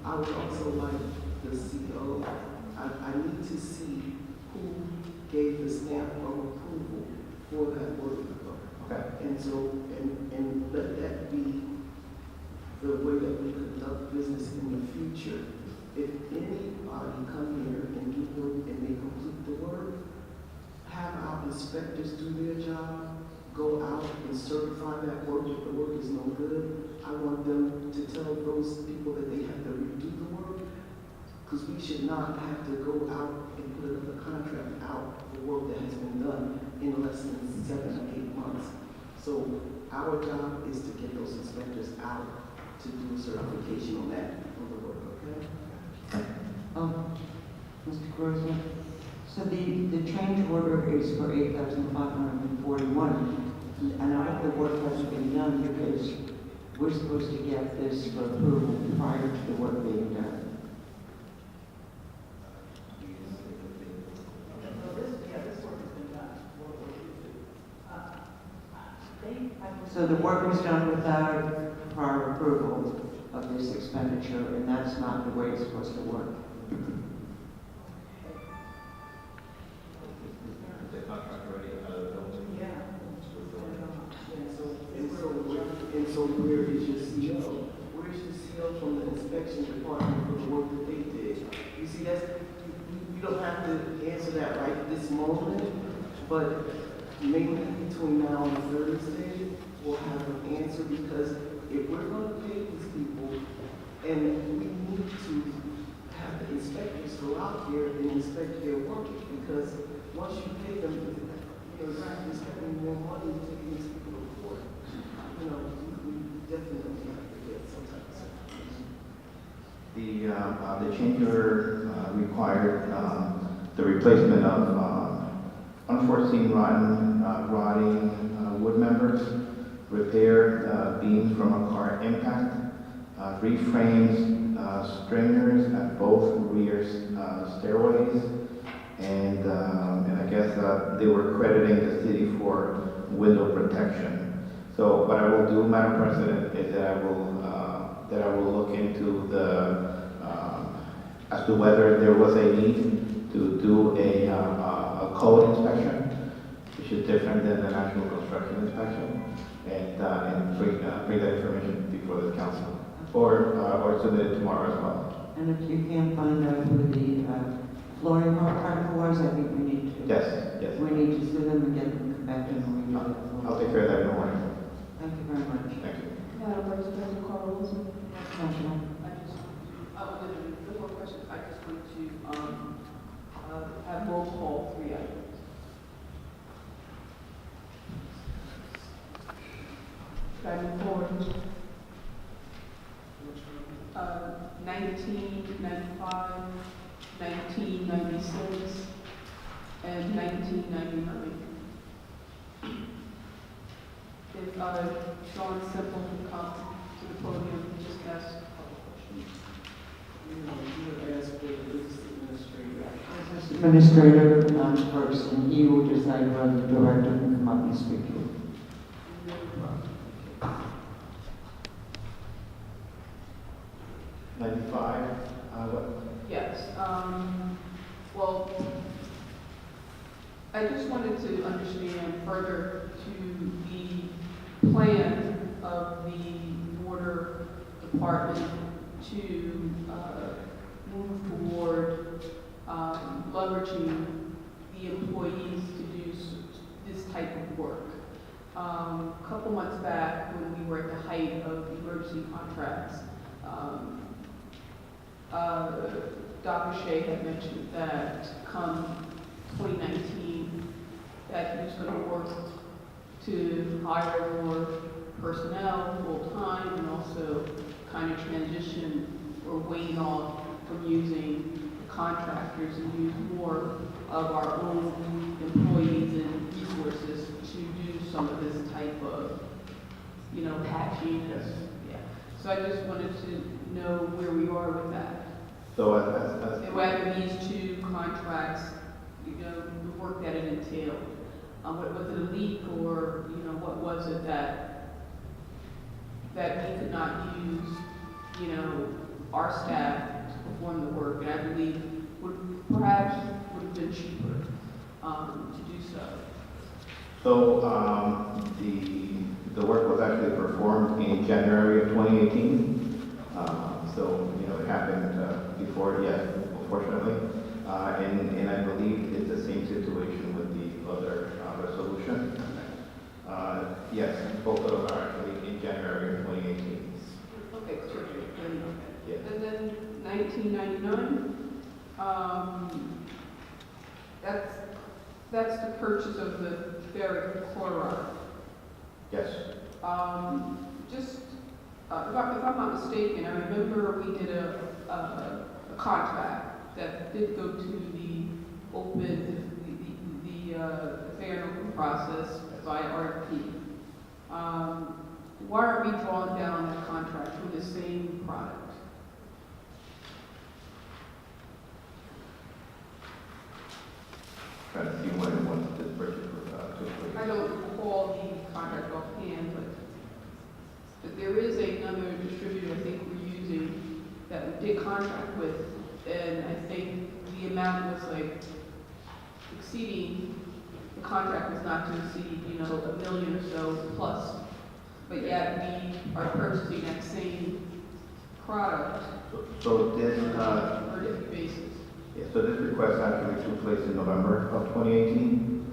E: I would also like the CO. I need to see who gave the stamp of approval for that work.
G: Okay.
E: And so, and let that be the way that we conduct business in the future. If anybody come here and do work and they complete the work, have our inspectors do their job, go out and certify that work. If the work is no good, I want them to tell those people that they have to redo the work, because we should not have to go out and put another contract out for work that has been done in less than 7 or 8 months. So our job is to get those inspectors out to do certification on that, on the work, okay?
A: Mr. Grossman, so the change order is for $8,541, and I hope the work hasn't been done because we're supposed to get this for approval prior to the work being done.
J: This work has been done.
A: So the work was done without prior approval of this expenditure, and that's not the way it's supposed to work.
G: The contract already out of the building?
J: Yeah.
E: CO? Where's the CO from the inspection department for the work that they did? You see, you don't have to answer that right this moment, but maybe between now and Thursday, we'll have an answer, because if we're gonna pay these people, and we need to have the inspectors go out there and inspect their work, because once you pay them, you're spending more money to take these people to court. You know, we definitely have to get sometimes.
G: The change order required the replacement of unforeseen rotting wood members, repair beams from a car impact, reframes stringers at both rear stairways, and I guess they were crediting the city for window protection. So what I will do, Madam President, is that I will look into the as to whether there was a need to do a code inspection, which is different than the national construction inspection, and bring that information before the council, or submit it tomorrow as well.
A: And if you can't find out who the flooring contractor was, I think we need to.
G: Yes.
A: We need to sue them and get them to come back and redo that.
G: I'll take care of that in the morning.
A: Thank you very much.
G: Thank you.
H: Madam Vice President Carl Wilson.
A: Councilman.
H: I just, no more questions. I just want to have roll call 3 items. Should I move forward? 1995, 1996, and 1999. If Sean Simple can come to the podium and just ask a couple questions.
E: You know, you would ask for the business administrator.
A: Business Administrator first, and he will decide whether the director can come up and speak to you.
G: 95, what?
H: Yes, well, I just wanted to understand further to the plan of the water department to move toward leveraging the employees to do this type of work. A couple months back, when we were at the height of emergency contracts, Dr. Shea had mentioned that come 2019, that he was going to work to hire more personnel full-time and also kind of transition or wane off from using contractors and use more of our own employees and resources to do some of this type of, patching.
G: Yes.
H: Yeah. So I just wanted to know where we are with that.
G: So
H: And whether these two contracts, the work that it entailed, was it a leak or, what was it that we could not use, our staff to perform the work, and I believe perhaps would have been cheaper to do so.
G: So the work was actually performed in January of 2018. So it happened before, yes, unfortunately. And I believe it's the same situation with the other resolution. Yes, both of them are actually in January of 2018.
H: Okay, terrific.
G: Yeah.
H: And then 1999, that's the purchase of the ferric chloride.
G: Yes.
H: If I'm not mistaken, I remember we did a contract that did go to the fair and open process via RFP. Why aren't we drawing down on that contract for the same product?
G: Trying to see when this purchase took place.
H: I don't recall the contract offhand, but there is another distributor I think we're using that we did contract with, and I think the amount was like exceeding, the contract was not to exceed, $1 million or so plus. but yet we are purchasing that same product
G: So this,
H: on a daily basis.
G: yeah, so this request actually took place in November of 2018.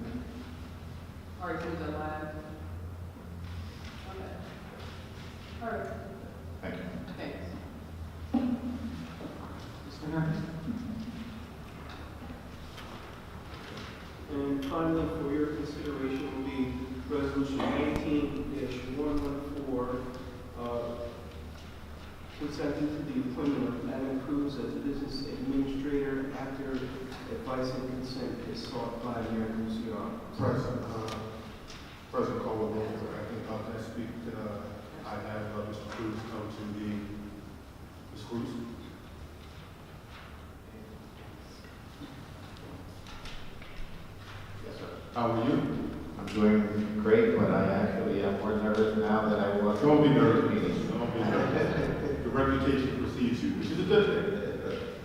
H: All right, so there's a lag. Okay. All right,
G: Thank you.
H: thanks.
A: Mr. Harris.
B: And finally, for your consideration will be Resolution 19-114, consenting to the appointment of Adam Cruz as business administrator after advice and consent is sought by Mayor Luciano.
C: President Caldwell, I think can I speak, I have Mr. Cruz come to the, Ms. Cruz.
G: Yes, sir.
C: How are you?
G: I'm doing great, but I actually am more nervous now than I was.
C: Don't be nervous.
G: Meeting.
C: Don't be nervous. The reputation precedes you, which is a good thing.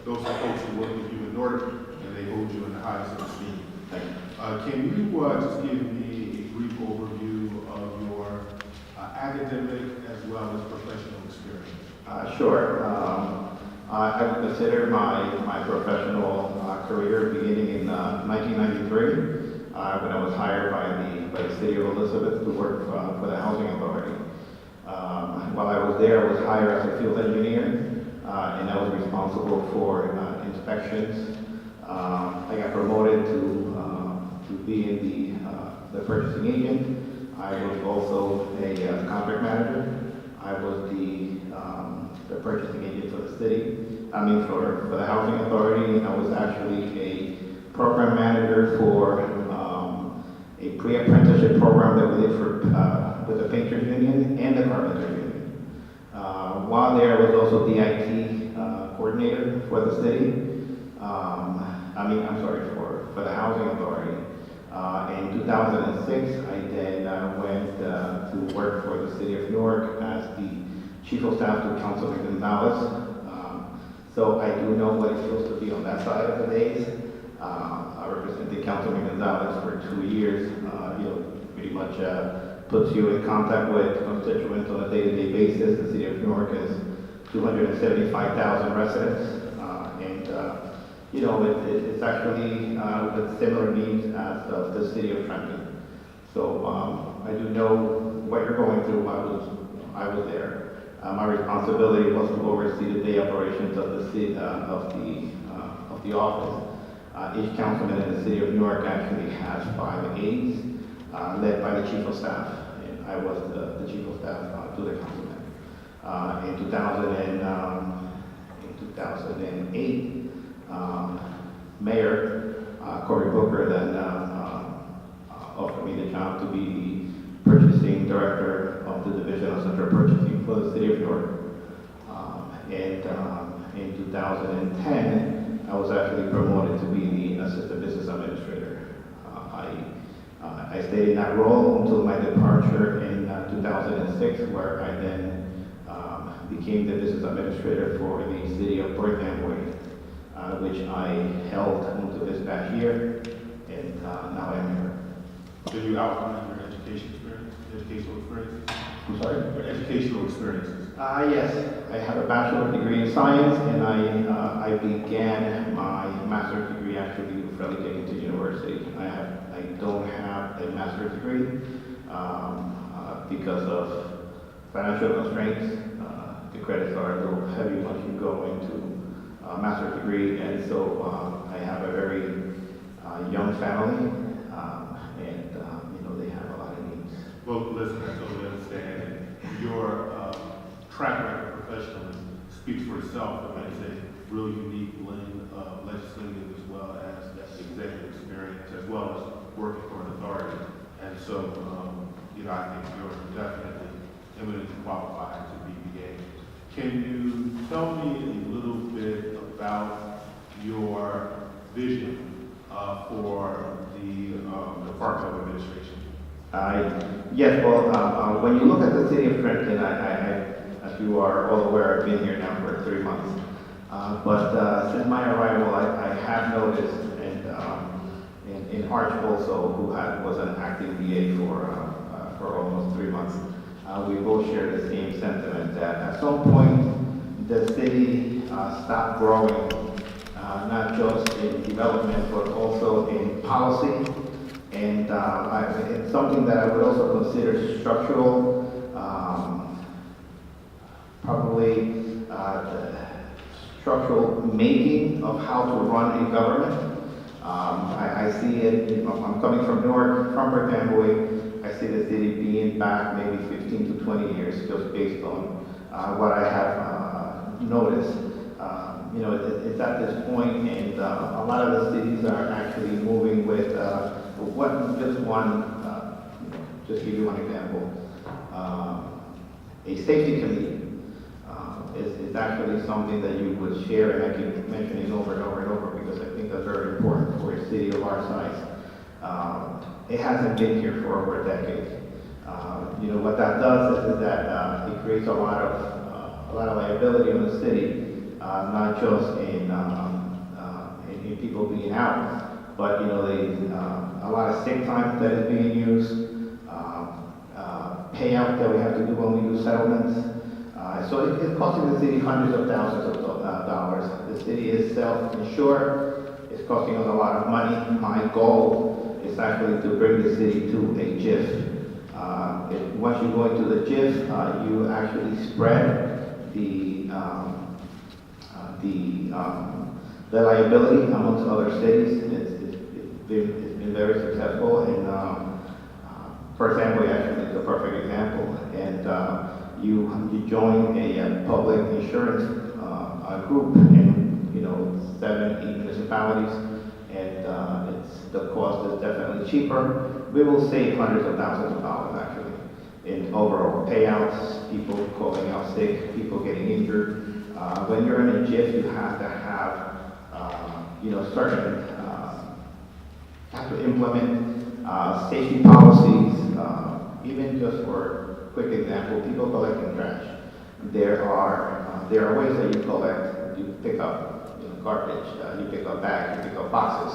C: Those are folks who work with you in order, and they hold you in the highest esteem.
G: Thank you.
C: Can you just give me a brief overview of your academic as well as professional experience?
G: Sure. I would consider my professional career beginning in 1993 when I was hired by the city of Elizabeth to work for the Housing Authority. While I was there, I was hired as a field engineer, and I was responsible for inspections. I got promoted to being the purchasing agent. I was also a contract manager. I was the purchasing agent for the city, for the Housing Authority, and I was actually a program manager for a pre-apprenticeship program that we did with the Painters Union and the Carpenters Union. While there, I was also the IT coordinator for the city. For the Housing Authority. In 2006, I then went to work for the City of Newark as the Chief of Staff to Councilman Gonzalez. So I do know what it feels to be on that side of the days. I represented Councilman Gonzalez for 2 years. Pretty much puts you in contact with constituents on a day-to-day basis. The City of Newark has 275,000 residents. It's actually with similar needs as of the City of Trenton. So I do know what you're going through. I was there. My responsibility was to oversee the day operations of the city, of the office. Each councilman in the City of Newark actually has 5 aides, led by the Chief of Staff, and I was the Chief of Staff to the councilman. In 2008, Mayor Cory Booker then offered me the job to be the purchasing director of the Division of Central Purchasing for the City of Newark. In 2010, I was actually promoted to be the Assistant Business Administrator. I stayed in that role until my departure in 2006, where I then became the Business Administrator for the City of Perth Amboy, which I held until this past year, and now I'm here.
C: Can you outline your educational experience?
G: I'm sorry?
C: Your educational experiences.
G: Yes, I have a bachelor's degree in science, and I began my master's degree actually with Fairleigh Dickinson University. I don't have a master's degree because of financial constraints. The credits are a little heavy once you go into a master's degree, and so I have a very young family, and they have a lot of needs.
C: Well, listen, I totally understand. Your track record professionally speaks for itself. I mean, it's a really unique blend of legislative as well as executive experience, as well as working for an authority. And so, I think you're definitely eminently qualified to be VA. Can you tell me a little bit about your vision for the Department of Administration?
G: Yes, well, when you look at the City of Trenton, as you are all aware, I've been here now for 3 months. But since my arrival, I have noticed, and in Arch also, who was an active VA for almost 3 months, we both share the same sentiment that at some point the city stopped growing, not just in development but also in policy. And it's something that I would also consider structural, probably structural making of how to run a government. I see it, I'm coming from Newark, from Port I see the city being back maybe 15 to 20 years just based on what I have noticed. It's at this point, and a lot of the cities are actually moving with just give you one example. A safety committee is actually something that you would share, and I keep mentioning over and over and over because I think that's very important for a city of our size. It hasn't been here for over a decade. What that does is that it creates a lot of liability on the city, not just in people being out, but a lot of sick time that is being used, payout that we have to do when we do settlements. So it's costing the city hundreds of thousands of dollars. The city is self-insured. It's costing us a lot of money. My goal is actually to bring the city to a JIF. Once you go into the JIF, you actually spread the liability amongst other cities. It's been very successful. And for example, actually, it's a perfect example. And you join a public insurance group in 7, 8 municipalities, and the cost is definitely cheaper. We will save hundreds of thousands of dollars actually in overall payouts, people calling out sick, people getting injured. When you're in a JIF, you have to have certain have to implement safety policies. Even just for quick example, people collecting trash. There are ways that you collect. You pick up garbage. You pick up bags. You pick up boxes.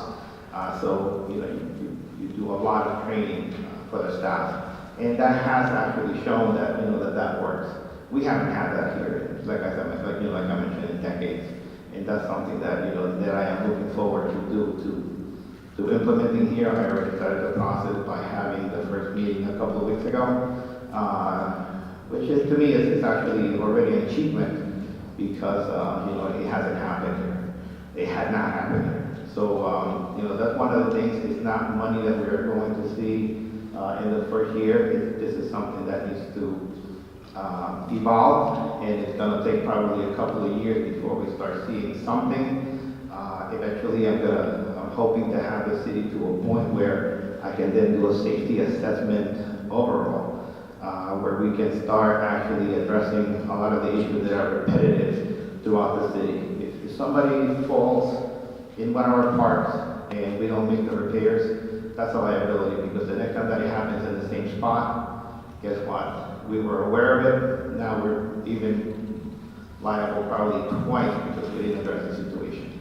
G: So you do a lot of training for the staff, and that has actually shown that that works. We haven't had that here, like I said, like I mentioned, in decades, and that's something that that I am looking forward to implementing here. I already started the process by having the first meeting a couple of weeks ago, which is to me is actually already an achievement because it hasn't happened here. It had not happened here. So that's one of the things. It's not money that we're going to see in the first year. This is something that needs to evolve, and it's going to take probably a couple of years before we start seeing something. Eventually, I'm hoping to have the city to a point where I can then do a safety assessment overall, where we can start actually addressing a lot of the issues that are repetitive throughout the city. If somebody falls in one of our parks and we don't make the repairs, that's a liability because the next time that it happens in the same spot, guess what? We were aware of it, now we're even liable probably twice because we didn't address the situation.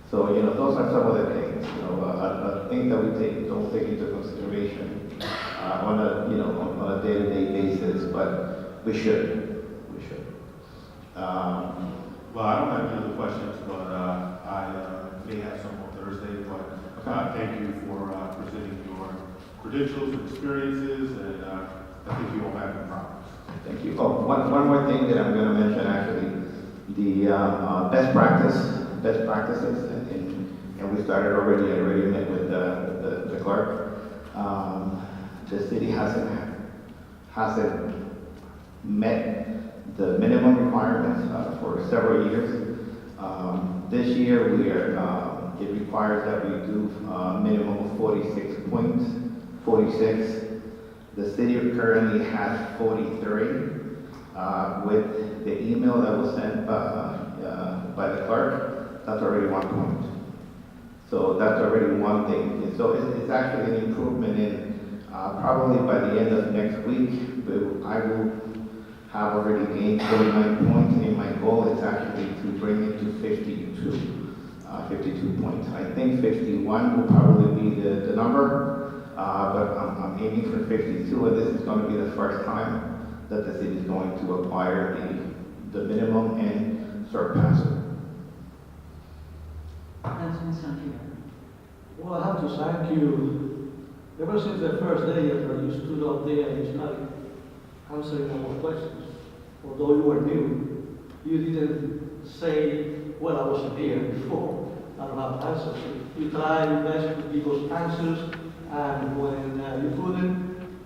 G: So, those are some of the things, things that we don't take into consideration on a day-to-day basis, but we should.
C: Well, I don't have any other questions, but I may have some on Thursday, but thank you for presenting your credentials and experiences, and I think you won't have any problems.
G: Thank you. Oh, one more thing that I'm going to mention actually, the best practices, and we started already. I already met with the clerk. The city hasn't met the minimum requirements for several years. This year it requires that we do a minimum of 46 points, 46. The city currently has 43. With the email that was sent by the clerk, that's already 1 point. So that's already one thing. And so it's actually an improvement in probably by the end of next week, I will have already gained 49 points, and my goal is actually to bring it to 52 points. I think 51 will probably be the number, but I'm aiming for 52, and this is going to be the first time that the city is going to acquire the minimum and surpass it.
A: Councilman Santiago.
F: Well, I have to thank you. Ever since the first day after you stood up there and you started answering our questions, although you were new, you didn't say, well, I wasn't here before, I don't have answers. You tried your best to give us answers, and when you couldn't,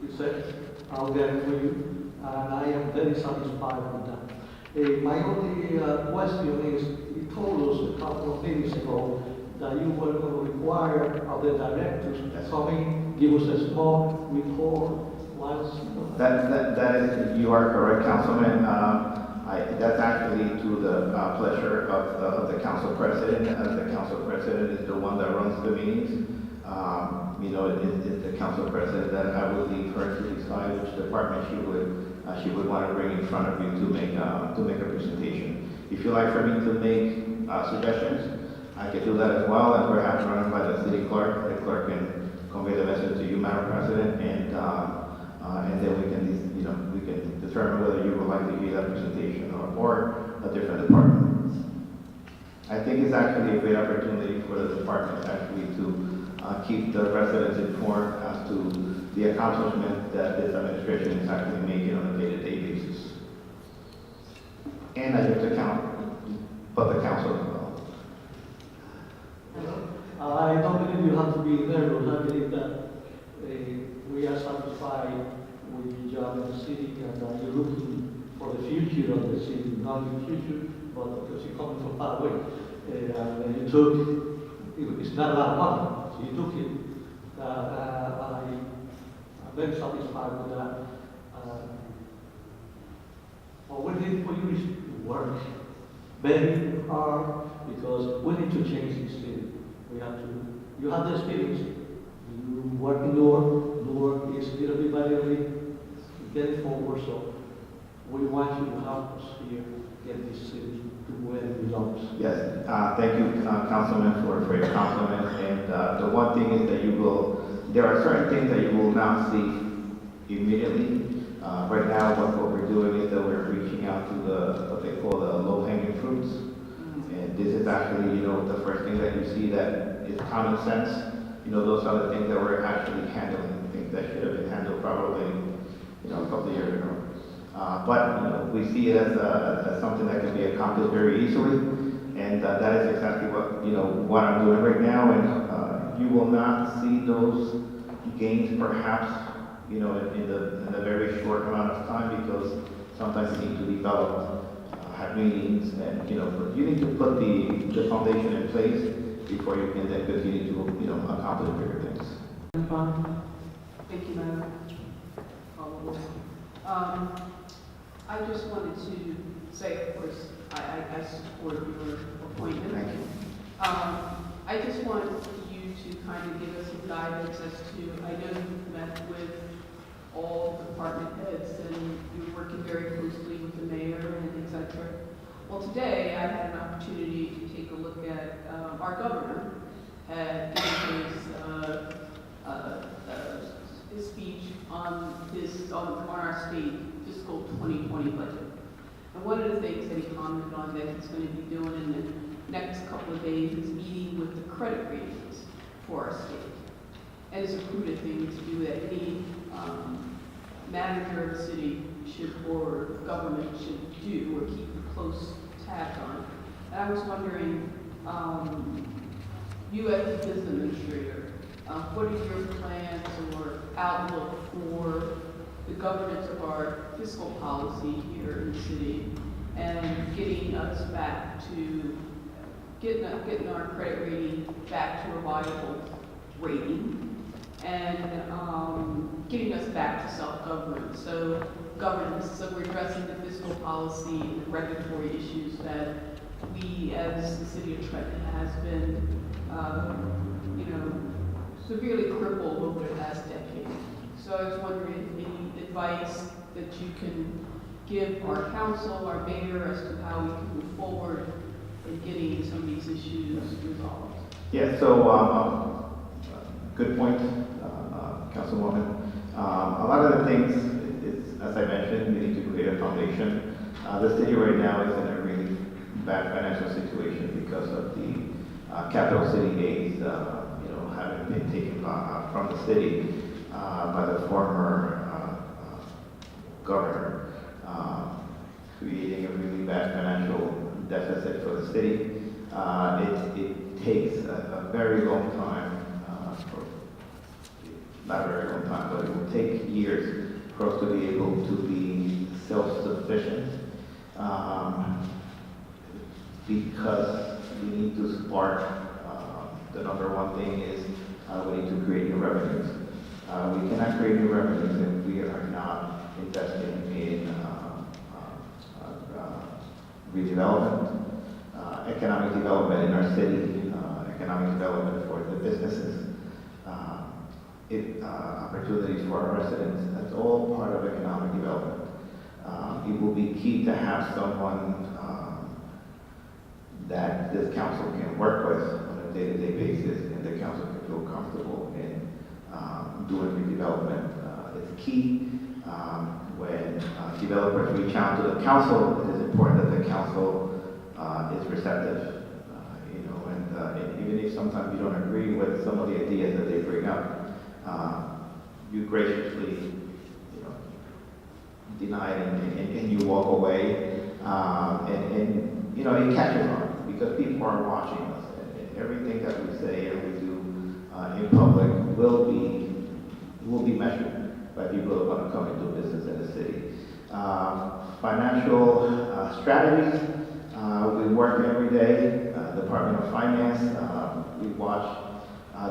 F: you said, I'll get it for you, and I am very satisfied with that. My only question is, you told us a couple of meetings ago that you were going to require of the directors to come in, give us a small report once.
G: That is, you are correct, Councilman. That's actually to the pleasure of the council president, as the council president is the one that runs the meetings. It's the council president that I would leave her to decide which department she would want to bring in front of you to make a presentation. If you'd like for me to make suggestions, I could do that as well, and perhaps run it by the city clerk. The clerk can convey the message to you, Madam President, and then we can determine whether you would like to hear that presentation or a different department. I think it's actually a great opportunity for the department actually to keep the residents informed as to the accomplishment that this administration is actually making on a day-to-day basis. And I give to the council as well.
F: I don't believe you have to be nervous. I believe that we are satisfied with the job in the city, and you're looking for the future of the city, not the future, but because you're coming from far away. And you took, it's not a lot of money, so you took it. I'm very satisfied with that. What we need for you is to work very hard, because we need to change this city. We have to. You have the experience. You work in the work is little bit by little bit getting forward. So we want you to help us here get this city to where it belongs.
G: Yes, thank you, Councilman, for your compliment. And the one thing is that there are certain things that you will not see immediately. Right now, what we're doing is that we're reaching out to what they call the low-hanging fruits. And this is actually, the first thing that you see that is common sense. Those are the things that we're actually handling, things that should have been handled probably, a couple of years ago. But we see it as something that can be accomplished very easily, and that is exactly what I'm doing right now. And you will not see those gains, perhaps, in a very short amount of time, because sometimes you need to develop, have meetings, and but you need to put the foundation in place before you can then continue to accomplish bigger things.
H: Thank you, Madam. I just wanted to say, of course, I support your appointment.
G: Thank you.
H: I just want you to kind of give us some guidance as to, I know you've met with all department heads and you're working very closely with the mayor and et cetera. Well, today I had an opportunity to take a look at our governor had given his speech on our state fiscal 2020 budget. And one of the things that he commented on that he's going to be doing in the next couple of days is meeting with the credit ratings for our state. And it's a prudent thing to do that any manager of the city should, or government should do, or keep a close tab on. And I was wondering, you as the business administrator, what are your plans or outlook for the governance of our fiscal policy here in the city and getting us back to, getting our credit rating back to a viable rating, and getting us back to self-governance. So we're addressing the fiscal policy and the regulatory issues that we as the city of Trenton has been, severely crippled over the last decade. So I was wondering any advice that you can give our council, our mayor, as to how we can move forward in getting some of these issues resolved.
G: Yeah, so good point, Councilwoman. A lot of the things, as as I mentioned, we need to create a foundation. The city right now is in a really bad financial situation because of the capital city aids, having been taken from the city by the former governor, creating a really bad financial deficit for the city. It takes a very long time, not a very long time, but it will take years for us to be able to be self-sufficient, because we need to spark, the number one thing is we need to create new revenues. We cannot create new revenues if we are not investing in redevelopment, economic development in our city, economic development for the businesses, opportunities for our residents. That's all part of economic development. It will be key to have someone that this council can work with on a day-to-day basis, and the council can feel comfortable in doing redevelopment. It's key when developers reach out to the council. It is important that the council is receptive, and even if sometimes you don't agree with some of the ideas that they bring up, you graciously, deny it and you walk away, and it catches on because people are watching us, and everything that we say and we do in public will be measured by people who want to come and do business in the city. Financial strategies, we work every day. Department of Finance, we watch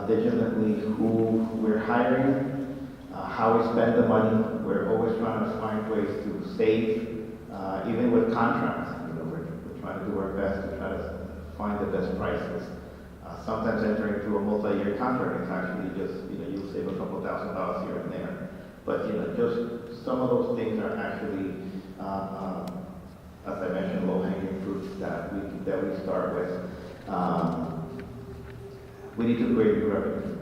G: vigilantly who we're hiring, how we spend the money. We're always trying to find ways to save, even with contracts. We're trying to do our best to try to find the best prices. Sometimes entering into a multi-year contract is actually just, you'll save a couple $1,000s here and there. But, just some of those things are actually, as I mentioned, low-hanging fruits that we start with. We need to create new revenue.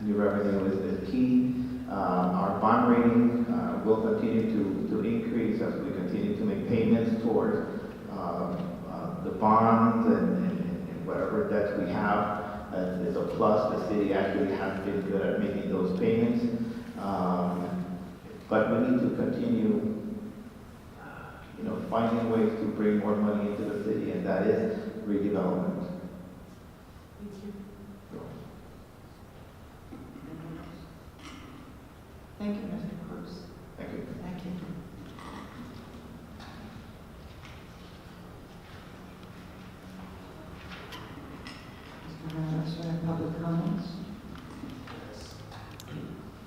G: New revenue is key. Our bond rating will continue to increase as we continue to make payments towards the bonds and whatever debts we have. It's a plus. The city actually has been good at making those payments. But we need to continue finding ways to bring more money into the city, and that is redevelopment.
A: Thank you, Mr. Cruz.
G: Thank you.
A: Thank you. Mr. Ramos, do you have public comments?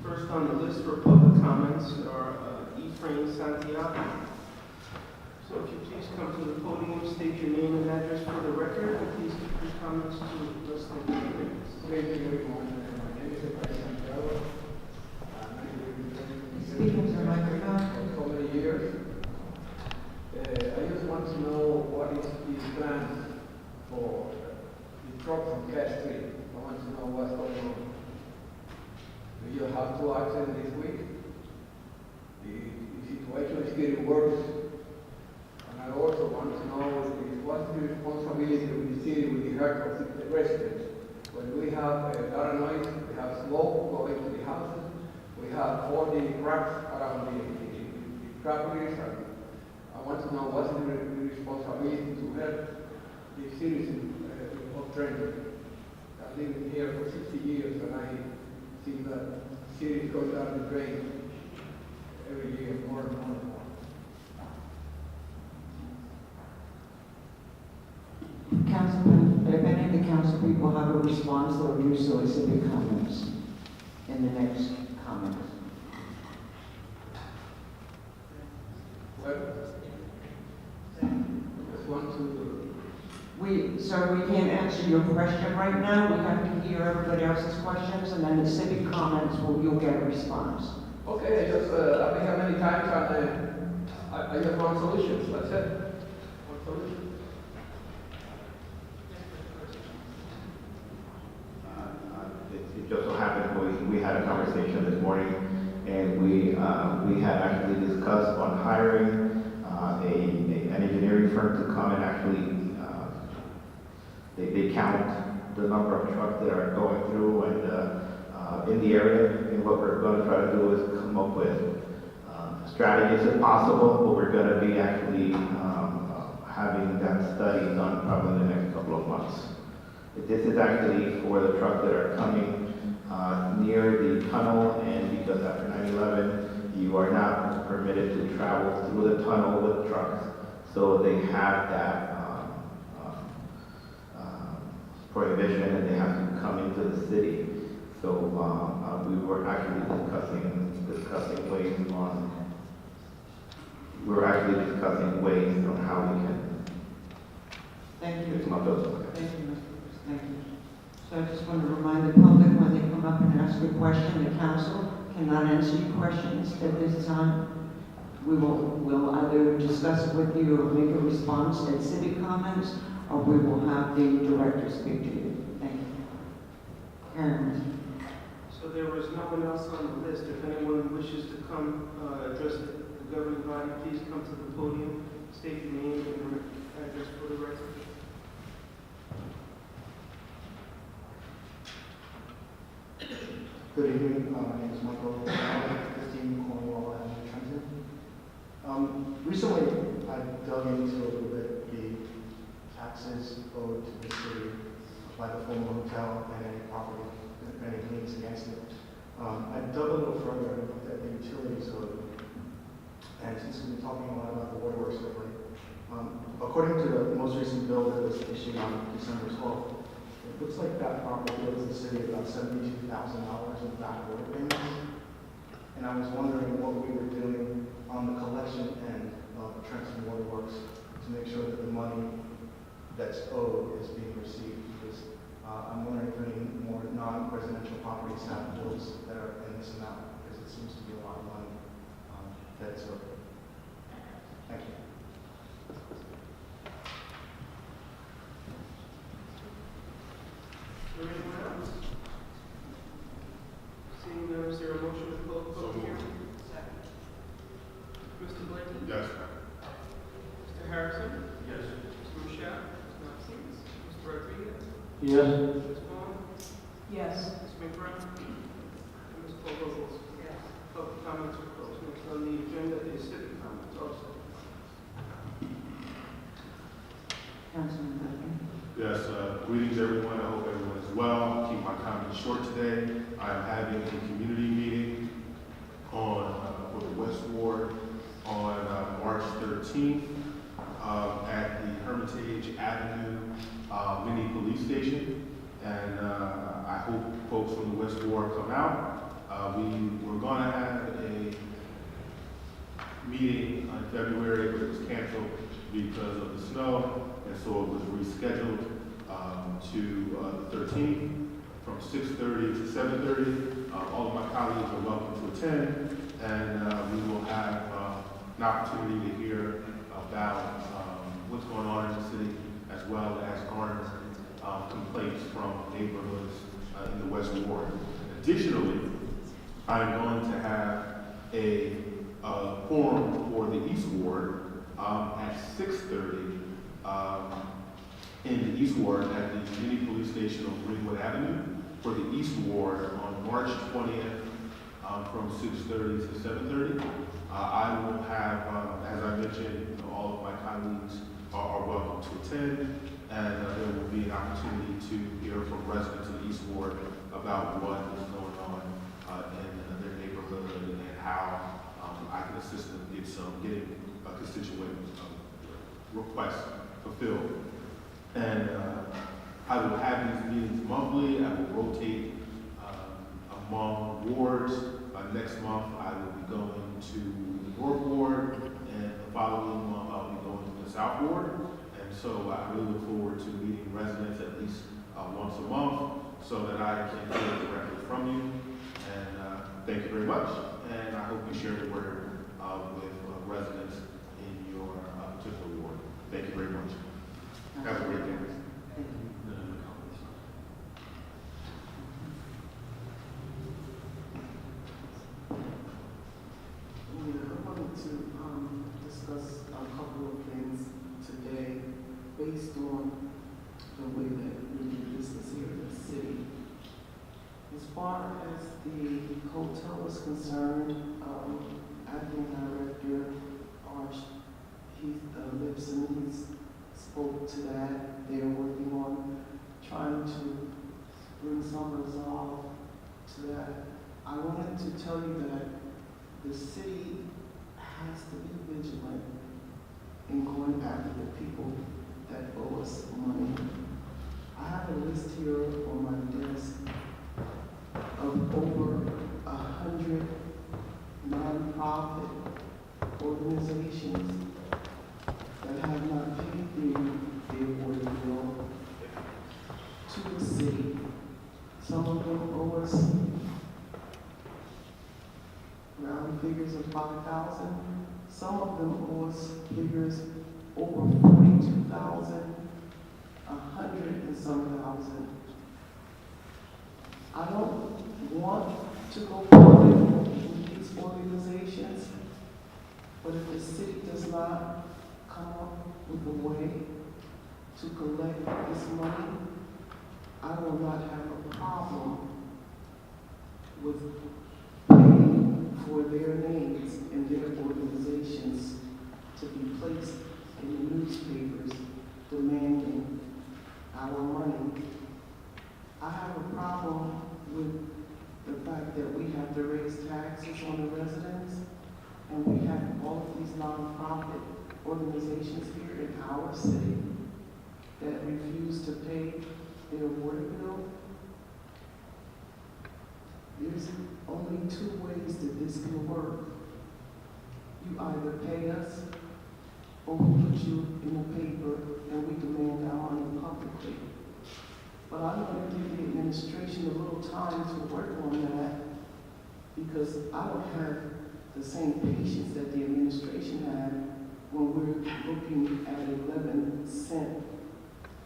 B: First on the list for public comments are Ephraim Santiago. So if you please come to the podium, state your name and address for the record, and please keep your comments to less than 2 minutes.
K: Thank you, everyone. My name is Ephraim Santiago.
A: Speaking to the microphone.
K: For so many years. I just want to know what is his plan for the truck from Cash Street. I want to know what's going on. Do you have 2 accidents this week? The situation is getting worse. And I also want to know what's the responsibility of the city with the health of the residents. When we have a lot of noise, we have smoke going to the houses, we have 40 cracks around the properties. I want to know what's the responsibility to help the citizens of Trenton. I've lived here for 60 years and I see that the city goes down the drain every year, more and more and more.
A: Councilman, if any of the council people have a response, they'll use solicited comments in the next comments.
K: Well, just want to.
A: Sir, we can't answer your question right now. We have to hear everybody else's questions, and then the civic comments, you'll get a response.
K: Okay, I've been here many times and I just want solutions, that's it. One solution.
G: It just so happened we had a conversation this morning and we had actually discussed on hiring an engineering firm to come and actually they count the number of trucks that are going through and in the area. And what we're going to try to do is come up with strategies if possible, but we're going to be actually having that study done probably in the next couple of months. This is actually for the trucks that are coming near the tunnel, and because after 9/11, you are not permitted to travel through the tunnel with trucks, so they have that prohibition, and they have to come into the city. So we were actually discussing ways on. We were actually discussing ways on how we can.
A: Thank you.
G: It's not those.
A: Thank you, Mr. Bruce. Thank you. So I just want to remind the public, when they come up and ask a question, the council cannot answer your questions at this time. We'll either discuss it with you or make a response at city comments, or we will have the director speak to you. Thank you. Karen.
B: So there was no one else on the list. If anyone wishes to come address the governing body, please come to the podium, state your name and your address for the record.
L: Good evening. My name is Michael, 15 Cornwall Avenue, Trenton. Recently, I dug into a little bit the taxes owed to the city by the former hotel and any property, any liens against it. I dug a little further and looked at the utilities owed. And since we've been talking a lot about the waterworks lately, according to the most recent bill that was issued on December 12th, it looks like that property owes the city about $72,000 in back water payments. And I was wondering what we were doing on the collection end of Trenton Waterworks to make sure that the money that's owed is being received. Because I'm wondering if any more non-residential properties have bills that are in this amount, because it seems to be a lot of money that's owed. Thank you.
B: Is there anyone else? Seeing none, is there a motion to close the public hearing? Second. Mr. Blakey?
C: Yes.
B: Mr. Harrison?
C: Yes.
B: Mr. Michelle? Mr. Martinez? Mr. Rodriguez?
F: Yes.
B: Ms. Vaughn?
H: Yes.
B: Ms. McBride? And Ms. Colville? Yes. Public comments are closed. Next on the agenda is city comments also.
A: Councilman Duncan.
C: Yes, greetings everyone. I hope everyone is well. Keep my comments short today. I'm having a community meeting on for the West Ward on March 13th at the Hermitage Avenue mini police station, and I hope folks from the West Ward come out. We're going to have a meeting in February, but it was canceled because of the snow, and so it was rescheduled to the 13th from 6:30 to 7:30. All of my colleagues are welcome to attend, and we will have an opportunity to hear about what's going on in the city, as well as garner complaints from neighborhoods in the West Ward. Additionally, I'm going to have a forum for the East Ward at 6:30 in the East Ward at the mini police station on Greenwood Avenue for the East Ward on March 20th from 6:30 to 7:30. I will have, as I mentioned, all of my colleagues are welcome to attend, and there will be an opportunity to hear from residents of the East Ward about what is going on in their neighborhood and how I can assist them getting a constituent request fulfilled. And I will have these meetings monthly. I will rotate among wards. Next month, I will be going to the North Ward, and the following month, I'll be going to the South Ward. And so I really look forward to meeting residents at least once a month so that I can hear directly from you. And thank you very much. And I hope you share the word with residents in your particular ward. Thank you very much. Have a great day.
A: Thank you.
E: discuss a couple of things today based on the way that we do business here in the city. As far as the hotel is concerned, Acting Director Arch Heath Lipson, he's spoke to that. They're working on trying to bring some resolve to that. I wanted to tell you that the city has to be vigilant in going after the people that owe us money. I have a list here on my desk of over 100 nonprofit organizations that have not paid their water bill to the city. Some of them owe us round figures of 5,000. Some of them owe us figures over 42,000, 100 and some thousand. I don't want to go further with these organizations, but if the city does not come up with a way to collect this money, I will not have a problem with paying for their names and their organizations to be placed in the newspapers demanding our money. I have a problem with the fact that we have to raise taxes on the residents, and we have all of these nonprofit organizations here in our city that refuse to pay their water bill. There's only two ways that this can work. You either pay us, or we put you in the paper and we demand our money publicly. But I'm going to give the administration a little time to work on that, because I don't have the same patience that the administration had when we're looking at an 11-cent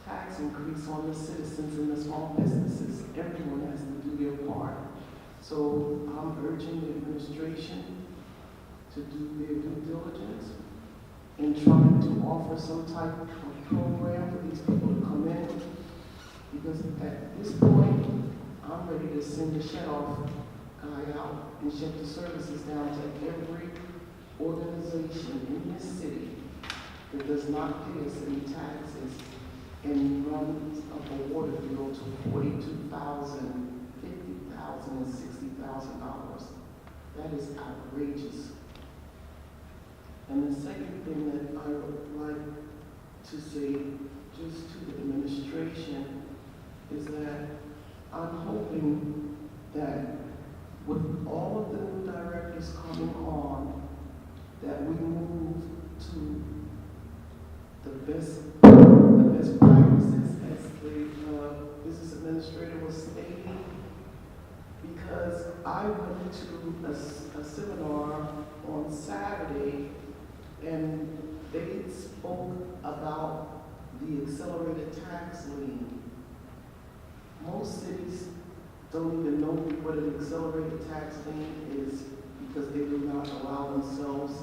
E: tax increase on the citizens and the small businesses. Everyone has to do their part. So I'm urging the administration to do their due diligence in trying to offer some type of program for these people to come in, because at this point, I'm ready to send the shut-off guy out and shut the services down to every organization in this city that does not pay us any taxes and runs up a water bill to $42,000, $50,000, and $60,000. That is outrageous. And the second thing that I would like to say just to the administration is that I'm hoping that with all of the new directors coming on, that we move to the best practices, as the business administrator was stating, because I went to a seminar on Saturday, and they spoke about the accelerated tax lien. Most cities don't even know what an accelerated tax lien is, because they do not allow themselves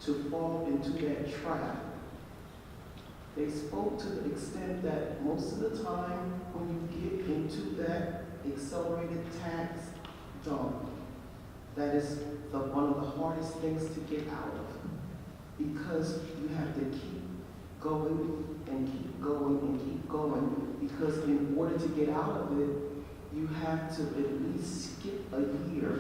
E: to fall into that trap. They spoke to the extent that most of the time when you get into that accelerated tax dump, that is one of the hardest things to get out of, because you have to keep going and keep going and keep going, because in order to get out of it, you have to at least skip a year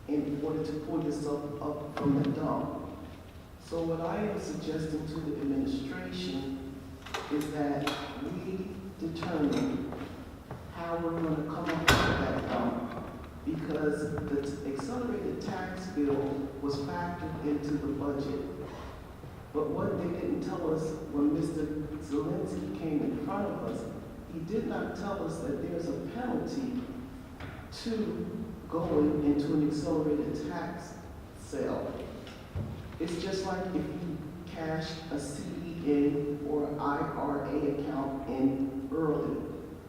E: in order to pull yourself up from the dump. So what I am suggesting to the administration is that we determine how we're going to come up with that dump, because the accelerated tax bill was factored into the budget. But what they didn't tell us when Mr. Zelensky came in front of us, he did not tell us that there's a penalty to going into an accelerated tax sale. It's just like if you cash a CD in or an IRA account in early,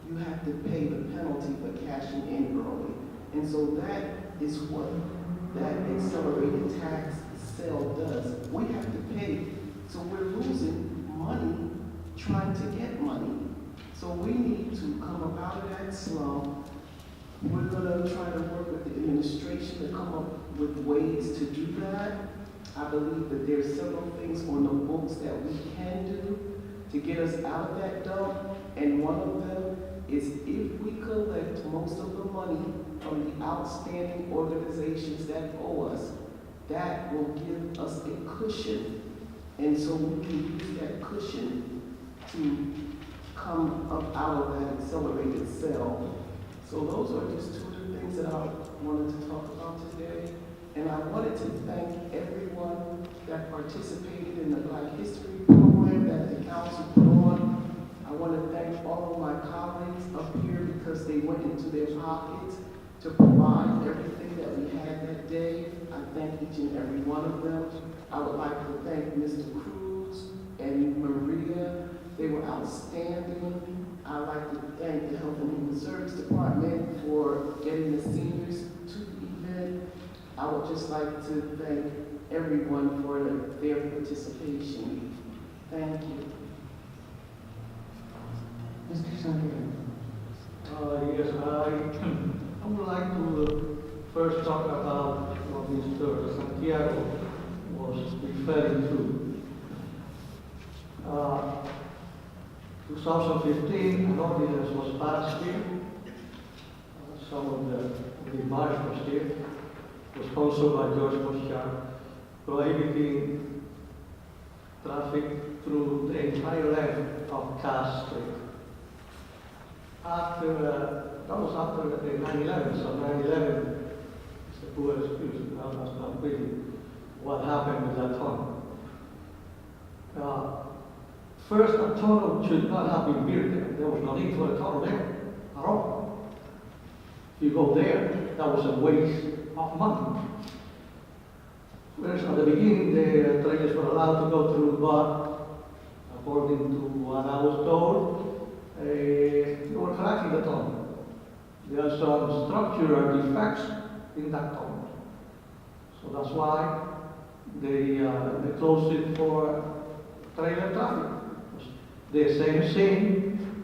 E: you have to pay the penalty for cashing in early. And so that is what that accelerated tax sale does. We have to pay, so we're losing money trying to get money. So we need to come up out of that slump. We're gonna try to work with the administration to come up with ways to do that. I believe that there's several things on the books that we can do to get us out of that dump. And one of them is if we collect most of the money from the outstanding organizations that owe us, that will give us a cushion. And so we can use that cushion to come up out of that accelerated sale. So those are just two of the things that I wanted to talk about today. And I wanted to thank everyone that participated in the Black History program that the council put on. I want to thank all of my colleagues up here because they went into their pockets to provide everything that we had that day. I thank each and every one of them. I would like to thank Mr. Cruz and Maria. They were outstanding. I'd like to thank the Health and Human Service Department for getting the seniors to the event. I would just like to thank everyone for their participation. Thank you.
A: Mr. Senator.
F: Yes, I would like to first talk about what Mr. Santiago was referring to. 2015, an ordinance was passed here. Some of the remarks was here. Was sponsored by George Moschar, prohibiting traffic through the entire length of Cass Street. That was after the 9/11, so 9/11 is a poor excuse. That's not really what happened with that tunnel. First, a tunnel should not have been built there. There was no need for a tunnel there at all. If you go there, that was a waste of money. Whereas at the beginning, the trailers were allowed to go through, but according to what I was told, they were cracking the tunnel. There are some structural defects in that tunnel. So that's why they closed it for trailer traffic. The same thing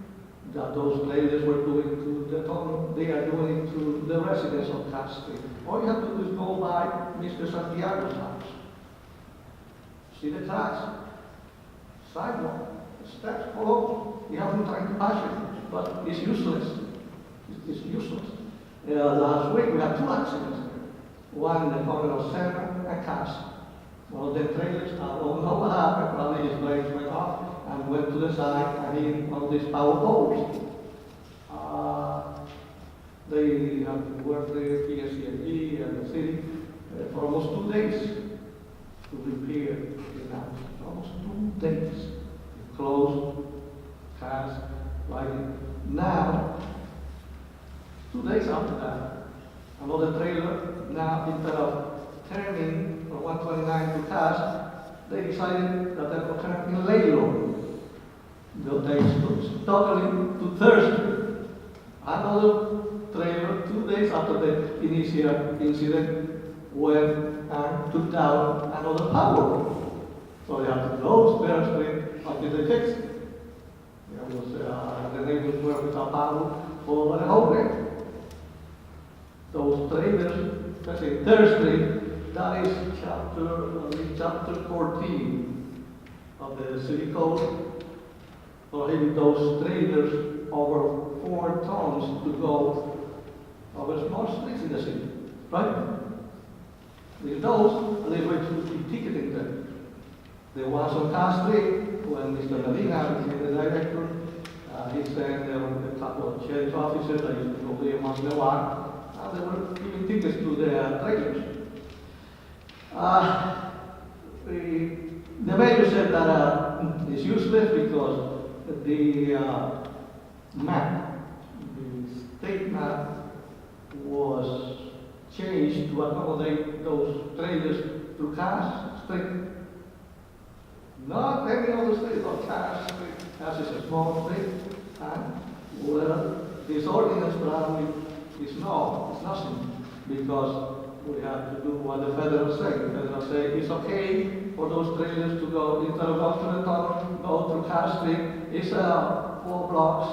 F: that those trailers were doing to the tunnel, they are doing it to the residents of Cass Street. All you have to do is go by Mr. Santiago's house. See the tracks, sidewalk, steps all over. You have to try to patch it, but it's useless. It's useless. Last week we had 2 accidents. One in the corner of Senna and Cass. One of the trailers, I don't know what happened, probably his brakes went off and went to the side and hit one of these power poles. They have worked there, PSCMG and the city, for almost 2 days to repair the house. Almost 2 days. Closed, cast, lighting. Now, 2 days after that, another trailer, now instead of turning from 129 to cast, they decided that they would turn in Laylow. They stopped totally to Thursday. Another trailer, 2 days after the initial incident, went and took down another power pole. So they had to close their street until they fixed it. There was, the neighbors were without power for the whole day. Those trailers, especially Thursday, that is chapter 14 of the city code, prohibit those trailers over 4 tons to go over small streets in the city, right? With those, they were to be ticketing them. There was on Cass Street, when Mr. Medina became the director, he said there were a couple of sheriff officers that used to go there once in a while, and they were giving tickets to their trailers. The mayor said that it's useless because the map, the state map, was changed to accommodate those trailers to Cass Street. Not any other street but Cass Street. Cass is a small street, and well, this ordinance probably is nothing because we have to do what the federal say. The federal say it's okay for those trailers to go, instead of going to the tunnel, go through Car Street. It's 4 blocks,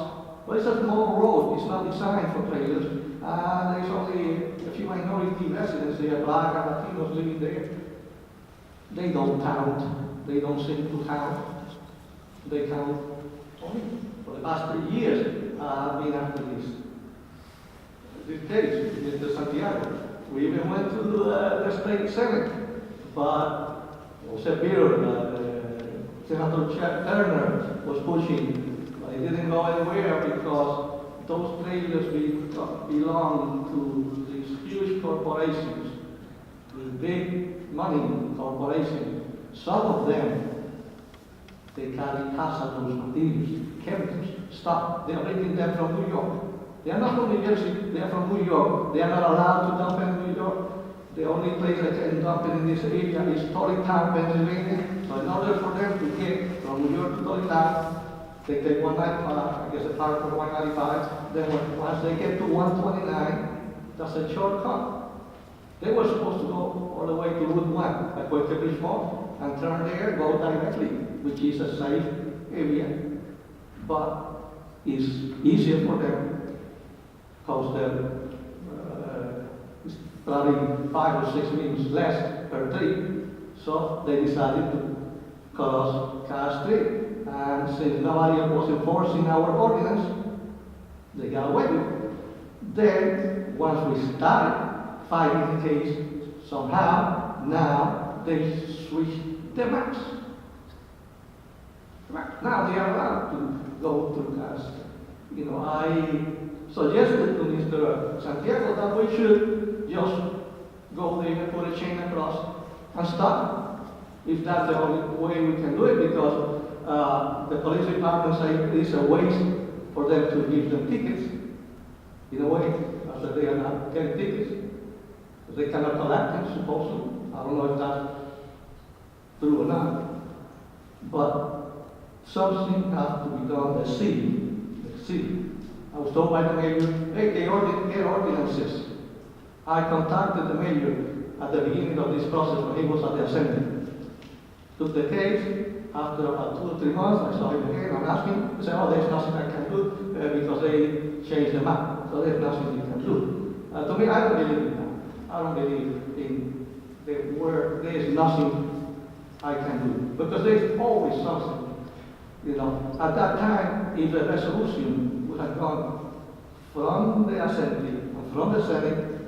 F: but it's a small road. It's not designed for trailers. And there's only a few minority residents there, black and Latinos living there. They don't count. They don't seem to count. They count only for the past 3 years. I've been after this case in the Santiago. We even went to the state senate, but Senator Turner was pushing, but it didn't go anywhere because those trailers belong to these huge corporations, these big money corporations. Some of them, they carry hazardous materials, chemicals, stuff. They are bringing them from New York. They are not from New Jersey, they are from New York. They are not allowed to dump in New York. The only place they can dump it in this area is Torytown, Pennsylvania. So in order for them to get from New York to Torytown, they take 195, I guess the car for 195. Then once they get to 129, that's a shortcut. They were supposed to go all the way to Route 1 at Puerto Bridge Mall and turn there, go directly, which is a safe area. But it's easier for them because they're probably 5 or 6 minutes less per trip. So they decided to cross Car Street. And since nobody was enforcing our ordinance, they got away with it. Then, once we started fighting the case, somehow, now they switched the maps. Now they are allowed to go through Car Street. You know, I suggested to Mr. Santiago that we should just go there, put a chain across, and stop. If that's the only way we can do it, because the police department say it's a waste for them to give them tickets, in a way, after they are not getting tickets. They cannot collect them, supposedly. I don't know if that's true or not. But something has to be done. The city. I was told by the mayor, hey, get ordinances. I contacted the mayor at the beginning of this process when he was at the assembly. Took the case. After about 2 or 3 months, I saw him again and asked him. He said, oh, there's nothing I can do because they changed the map. So there's nothing you can do. To me, I don't believe in that. I don't believe in the word there's nothing I can do. Because there's always something. You know, at that time, if a resolution would have gone from the assembly and from the Senate,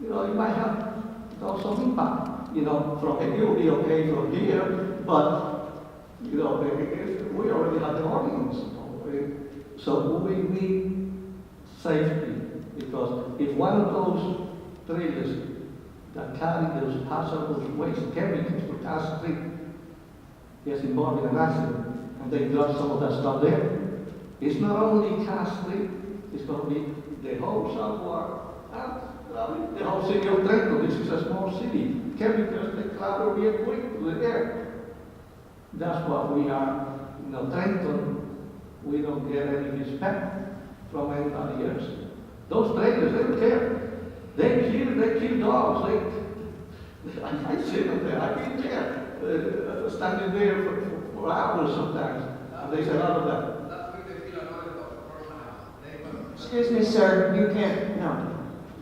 F: you know, it might have done some impact. You know, from it will be okay from here, but you know, we already have the ordinance. So we need safety, because if one of those trailers that carry those hazardous waste chemicals to Car Street gets involved in an accident and they drop some of that stuff there, it's not only Car Street, it's going to be the whole Southwark and the whole city of Trenton. This is a small city. Chemicals, they travel real quick to the air. That's what we are. You know, Trenton, we don't get any respect from anybody else. Those trailers, they don't care. They kill dogs. I see them there. I've been there, standing there for hours sometimes. And there's a lot of them.
A: Excuse me, sir, you can't, no.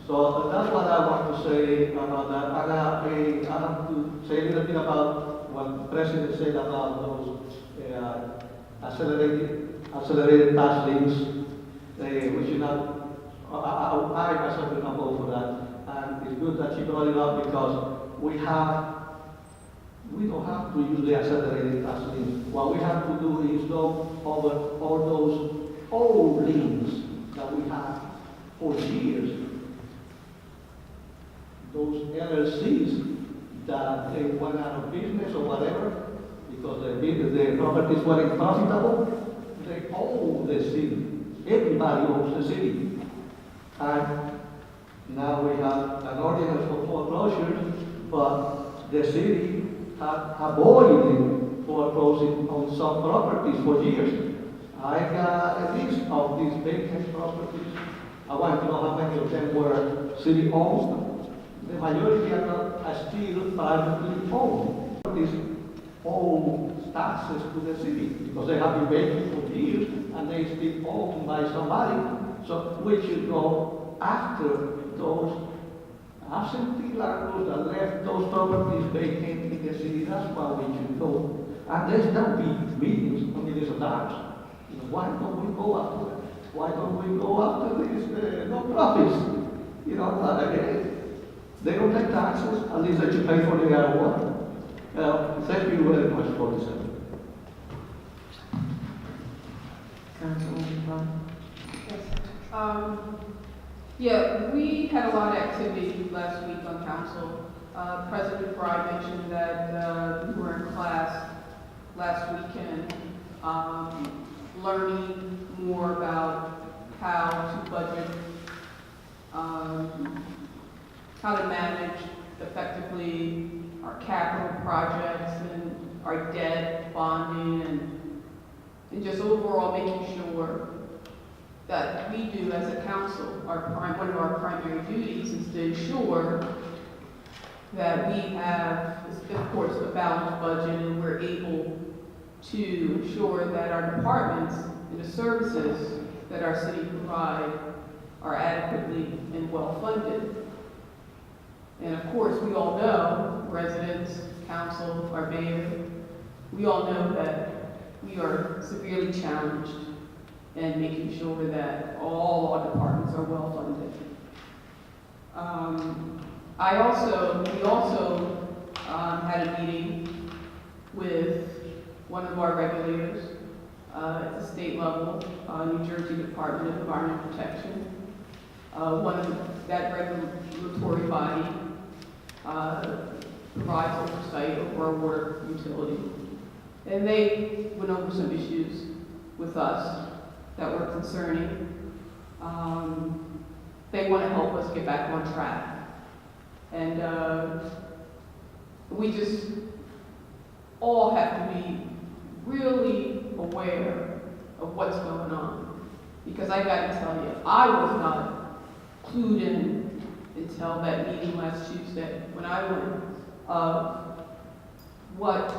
F: So that's what I want to say about that. And I have to say a little bit about what the President said about those accelerated tax links. We should not, I myself will not vote for that. And it's good that she brought it up because we don't have to use the accelerated tax links. What we have to do is go over all those old links that we have for years. Those LLCs that they went out of business or whatever because the properties weren't profitable, they owe the city. Everybody owes the city. And now we have an ordinance for foreclosures, but the city had avoided foreclosing on some properties for years. I got a list of these vacant properties. I want to know how many of them were city-owned. the majority are not are still privately owned. These owe taxes to the city because they have been vacant for years and they still owned by somebody. So we should go after those absentee landlords that left those properties vacant in the city. That's why we should go. And there's no big meetings on millions of dollars. You know, why don't we go after them? Why don't we go after these non-profits? You know, they don't pay taxes, at least they should pay for the air water. Thank you very much for listening.
A: Councilwoman Brown?
H: Yeah, we had a lot of activity last week on council. President Fry mentioned that we were in class last weekend, learning more about how to budget, how to manage effectively our capital projects and our debt bonding and just overall making sure that we do as a council, one of our primary duties is to ensure that we have, of course, a balanced budget and we're able to ensure that our departments and the services that our city provide are adequately and well funded. And of course, we all know, residents, council, our mayor, we all know that we are severely challenged in making sure that all our departments are well funded. We also had a meeting with one of our regulators at the state level, New Jersey Department of Environmental Protection. That regulatory body provides oversight over our water utility. And they went over some issues with us that were concerning. They want to help us get back on track. And we just all have to be really aware of what's going on. Because I got to tell you, I was not clued in until that meeting last Tuesday when I went of what's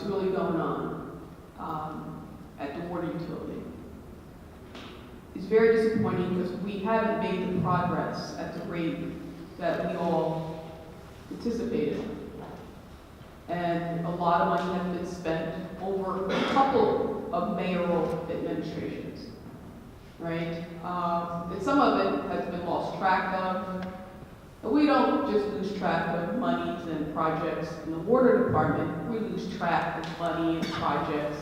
H: really going on at the water utility. It's very disappointing because we haven't made the progress at the rate that we all anticipated. And a lot of money has been spent over a couple of mayoral administrations, right? And some of it has been lost track of. But we don't just lose track of monies and projects in the water department, we lose track of money and projects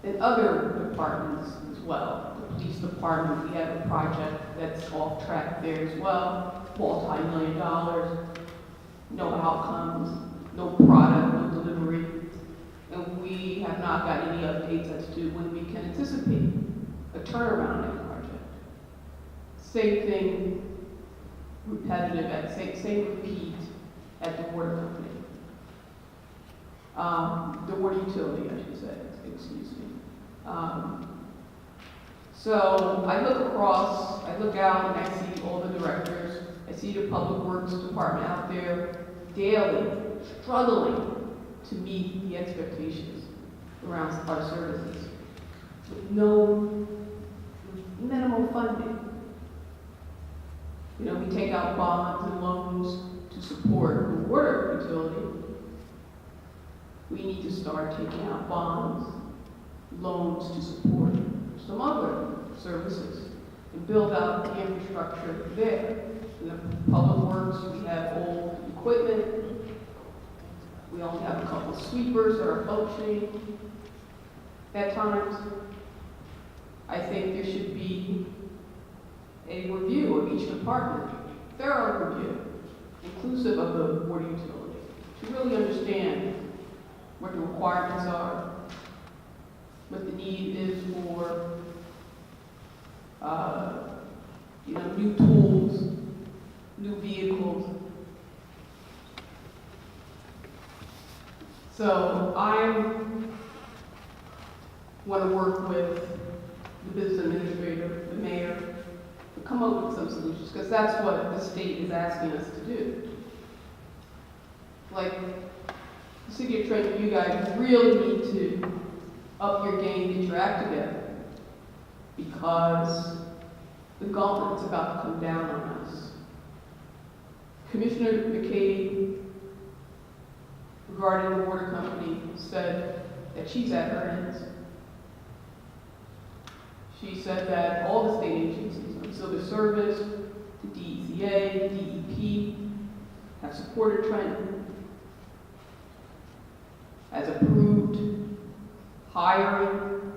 H: in other departments as well. The police department, we have a project that's off track there as well, multi-million dollars, no outcomes, no product, no delivery. And we have not got any updates as to when we can anticipate a turnaround in the project. Same thing, repetitive, same repeat at the water company. The water utility, I should say, excuse me. So I look out and I see all the directors, I see the public works department out there daily struggling to meet the expectations around our services with no minimal funding. You know, we take out bonds and loans to support the water utility. We need to start taking out bonds, loans to support some other services and build out the infrastructure there. In the public works, we have old equipment. We only have a couple of sweepers that are functioning. At times, I think there should be a review of each department, thorough review, inclusive of the water utility, to really understand what the requirements are, what the need is for, new tools, new vehicles. So I want to work with the business administrator, the mayor, the come up with some solutions, because that's what the state is asking us to do. Like, the city of Trenton, you guys really need to up your game, get your act together, because the gauntlet's about to come down on us. Commissioner McCabe, regarding the water company, said that she's at her ends. She said that all the state agencies, civil service, the DECA, DEP, have supported Trenton, has approved hiring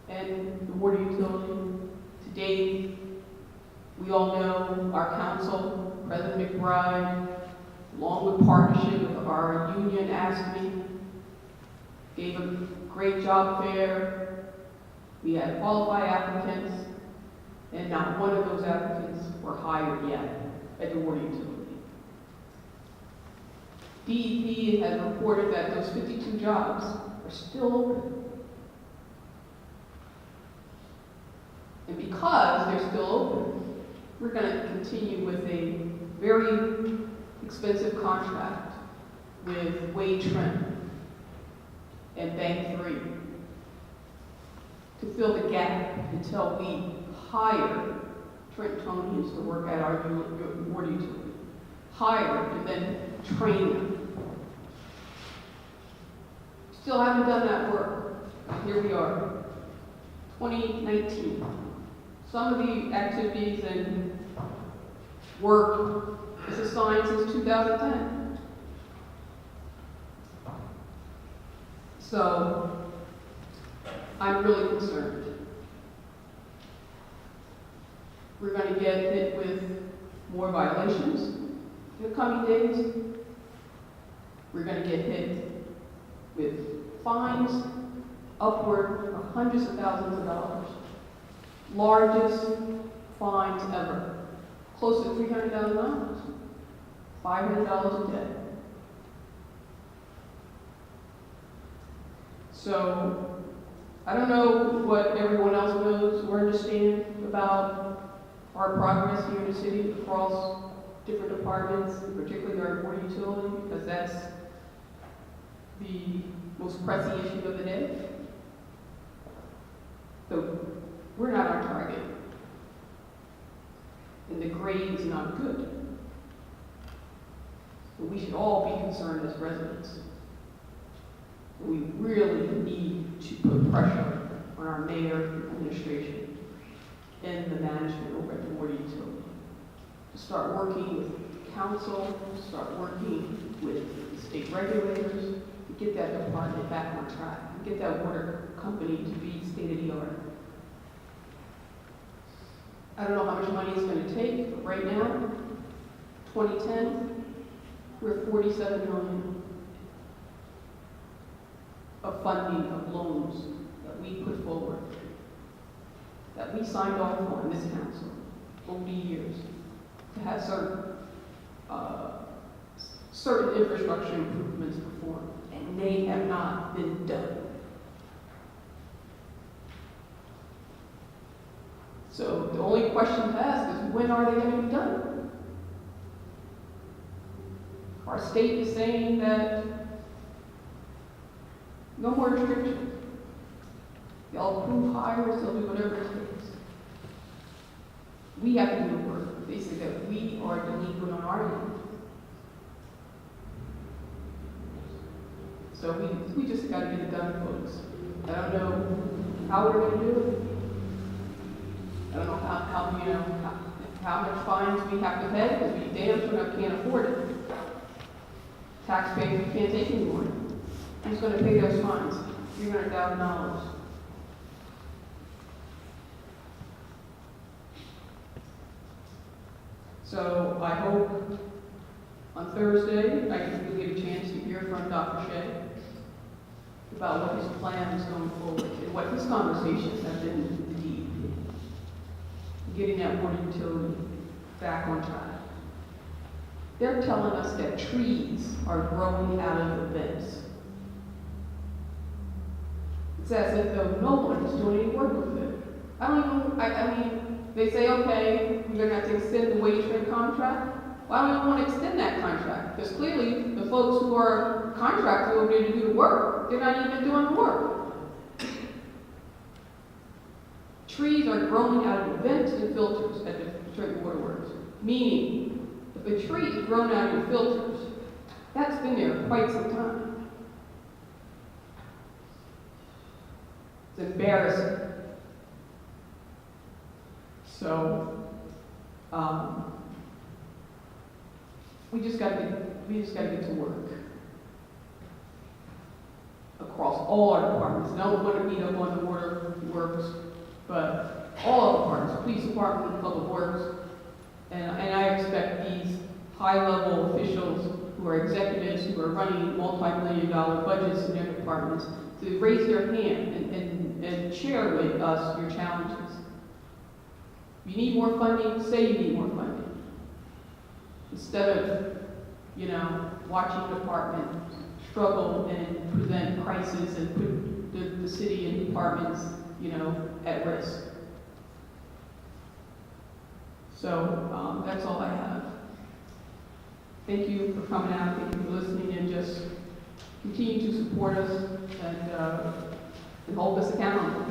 H: and the water utility. To date, we all know our council, President McBride, along with partnership with our union, ASME, gave a great job fair. We had qualified applicants, and not one of those applicants were hired yet at the water utility. DEP has reported that those 52 jobs are still open. And because they're still open, we're going to continue with a very expensive contract with Wade Trenton and Bank 3 to fill the gap until we hire Trentonians to work at our water utility. Hire and then train them. Still haven't done that work. Here we are, 2019. Some of the activities and work is assigned since 2010. So, I'm really concerned. We're going to get hit with more violations in the coming days. We're going to get hit with fines upward of hundreds of thousands of dollars. Largest fines ever. Close to $300,000. $500 a day. So, I don't know what everyone else knows or understands about our progress here in the city across different departments, particularly our water utility, because that's the most pressing issue of the day. So we're not on target. And the grade is not good. But we should all be concerned as residents. We really need to put pressure on our mayor and administration and the management over at the water utility to start working with council, to start working with the state regulators, to get that department back on track, and get that water company to be state of the art. I don't know how much money it's going to take, but right now, 2010, we're at $47 million of funding of loans that we put forward, that we signed off on this council over the years to have certain infrastructure improvements performed, and they have not been done. So the only question to ask is, when are they going to be done? Our state is saying that no more restrictions. They'll approve hires, they'll do whatever it takes. We have to do the work. They say that we are delinquent on our end. So we just got to get it done, folks. I don't know how we're going to do it. I don't know how much fines we have to pay, because we damn sure can't afford it. Taxpayers, we can't take anymore. Who's going to pay those fines? $300,000. So I hope on Thursday I can get a chance to hear from Dr. Shea about what his plan is going forward and what his conversations have been with the DEP. Getting that water utility back on track. They're telling us that trees are growing out of the vents. It's as if though no one is doing any work with it. I mean, They say, okay, we're gonna have to extend the wage rate contract. Why don't we want to extend that contract? Because clearly, the folks who are contracted over there to do the work, they're not even doing the work. Trees are growing out of vents and filters at the Trenton Waterworks. Meaning, if a tree is grown out of your filters, that's been there quite some time. It's embarrassing. So, we just got to get to work across all our departments. And I don't want to beat up on the water works, but all our departments, police department, public works, and I expect these high-level officials who are executives who are running multi-million-dollar budgets in their departments to raise their hand and share with us your challenges. You need more funding, say you need more funding. Instead of, watching the department struggle and present crisis and put the city and departments, at risk. So that's all I have. Thank you for coming out, thank you for listening, and just continue to support us and hold us accountable.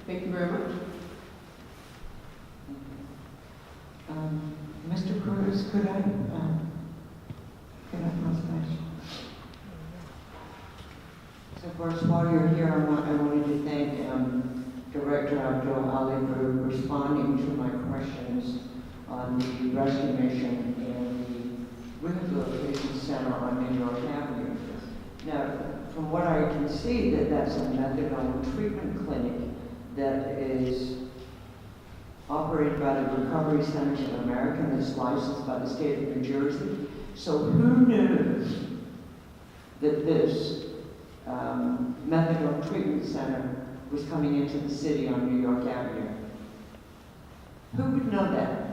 H: Thank you very much.
A: Mr. Cruz, could I pose a question? So first, while you're here, I wanted to thank Director Abdul Ali for responding to my questions on the rescue mission and the rehabilitation center on New York Avenue. Now, from what I can see, that's a methadone treatment clinic that is operated by the Recovery Centers of America and is licensed by the state of New Jersey. So who knew that this methadone treatment center was coming into the city on New York Avenue? Who would know that?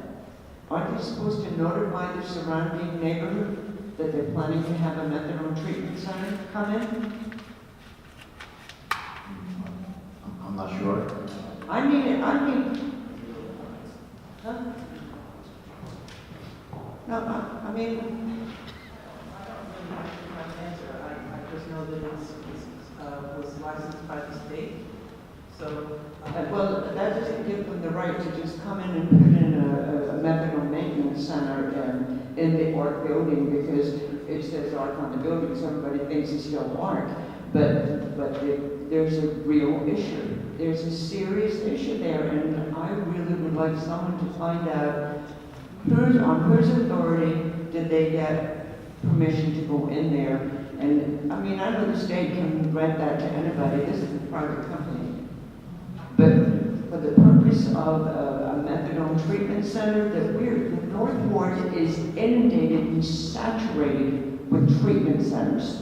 A: Aren't they supposed to notify the surrounding neighborhood that they're planning to have a methadone treatment center come in?
G: I'm not sure.
A: I mean, huh? No, I mean,
J: I don't really have an answer. I just know that it was licensed by the state. So,
A: well, that doesn't give them the right to just come in and put in a methadone maintenance center in the ARC building because it says ARC on the building, so everybody thinks it's still ARC. But there's a real issue. There's a serious issue there, and I really would like someone to find out on whose authority did they get permission to go in there. And I mean, I know the state can grant that to anybody. This is a private company. But for the purpose of a methadone treatment center, the North Ward is inundated and saturated with treatment centers.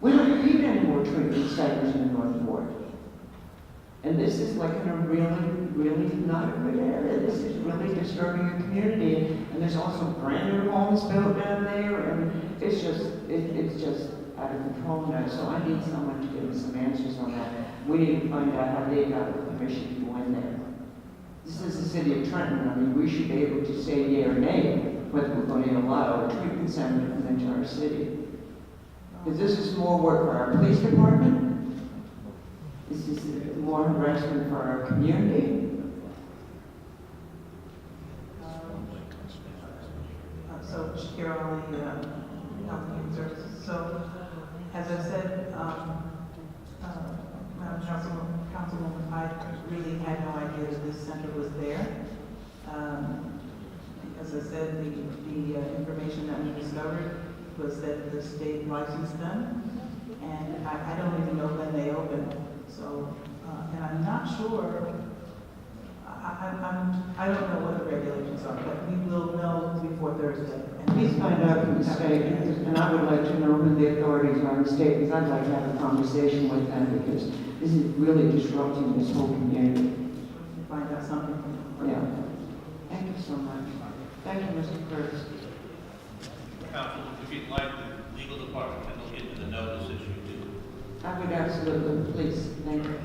A: We don't need any more treatment centers in the North Ward. And this is like in a really not a good area. This is really disturbing a community. And there's also brand new homes built down there, and it's just out of control now. So I need someone to give us some answers on that. We need to find out how they got the permission to go in there. This is the city of Trenton. I mean, we should be able to say yea or nay whether we're going to allow a treatment center to come into our city. Because this is more work for our police department. This is more harassment for our community.
J: So Shakira on the Health and Human Services. So, as I said, Madam Councilwoman, I really had no idea that this center was there. As I said, the information that we discovered was that the state licensed them, and I don't even know when they opened. So, and I'm not sure. I don't know what the regulations are, but we will know before Thursday. And
A: Please find out from the state, and I would like to know who the authorities are in the state, because I'd like to have a conversation with them, because this is really disrupting this whole community.
J: Find out something from them.
A: Yeah. Thank you so much. Thank you, Mr. Curtis.
M: Council, if you'd like, the legal department can look into the notice issue too.
A: I would absolutely, please, thank you.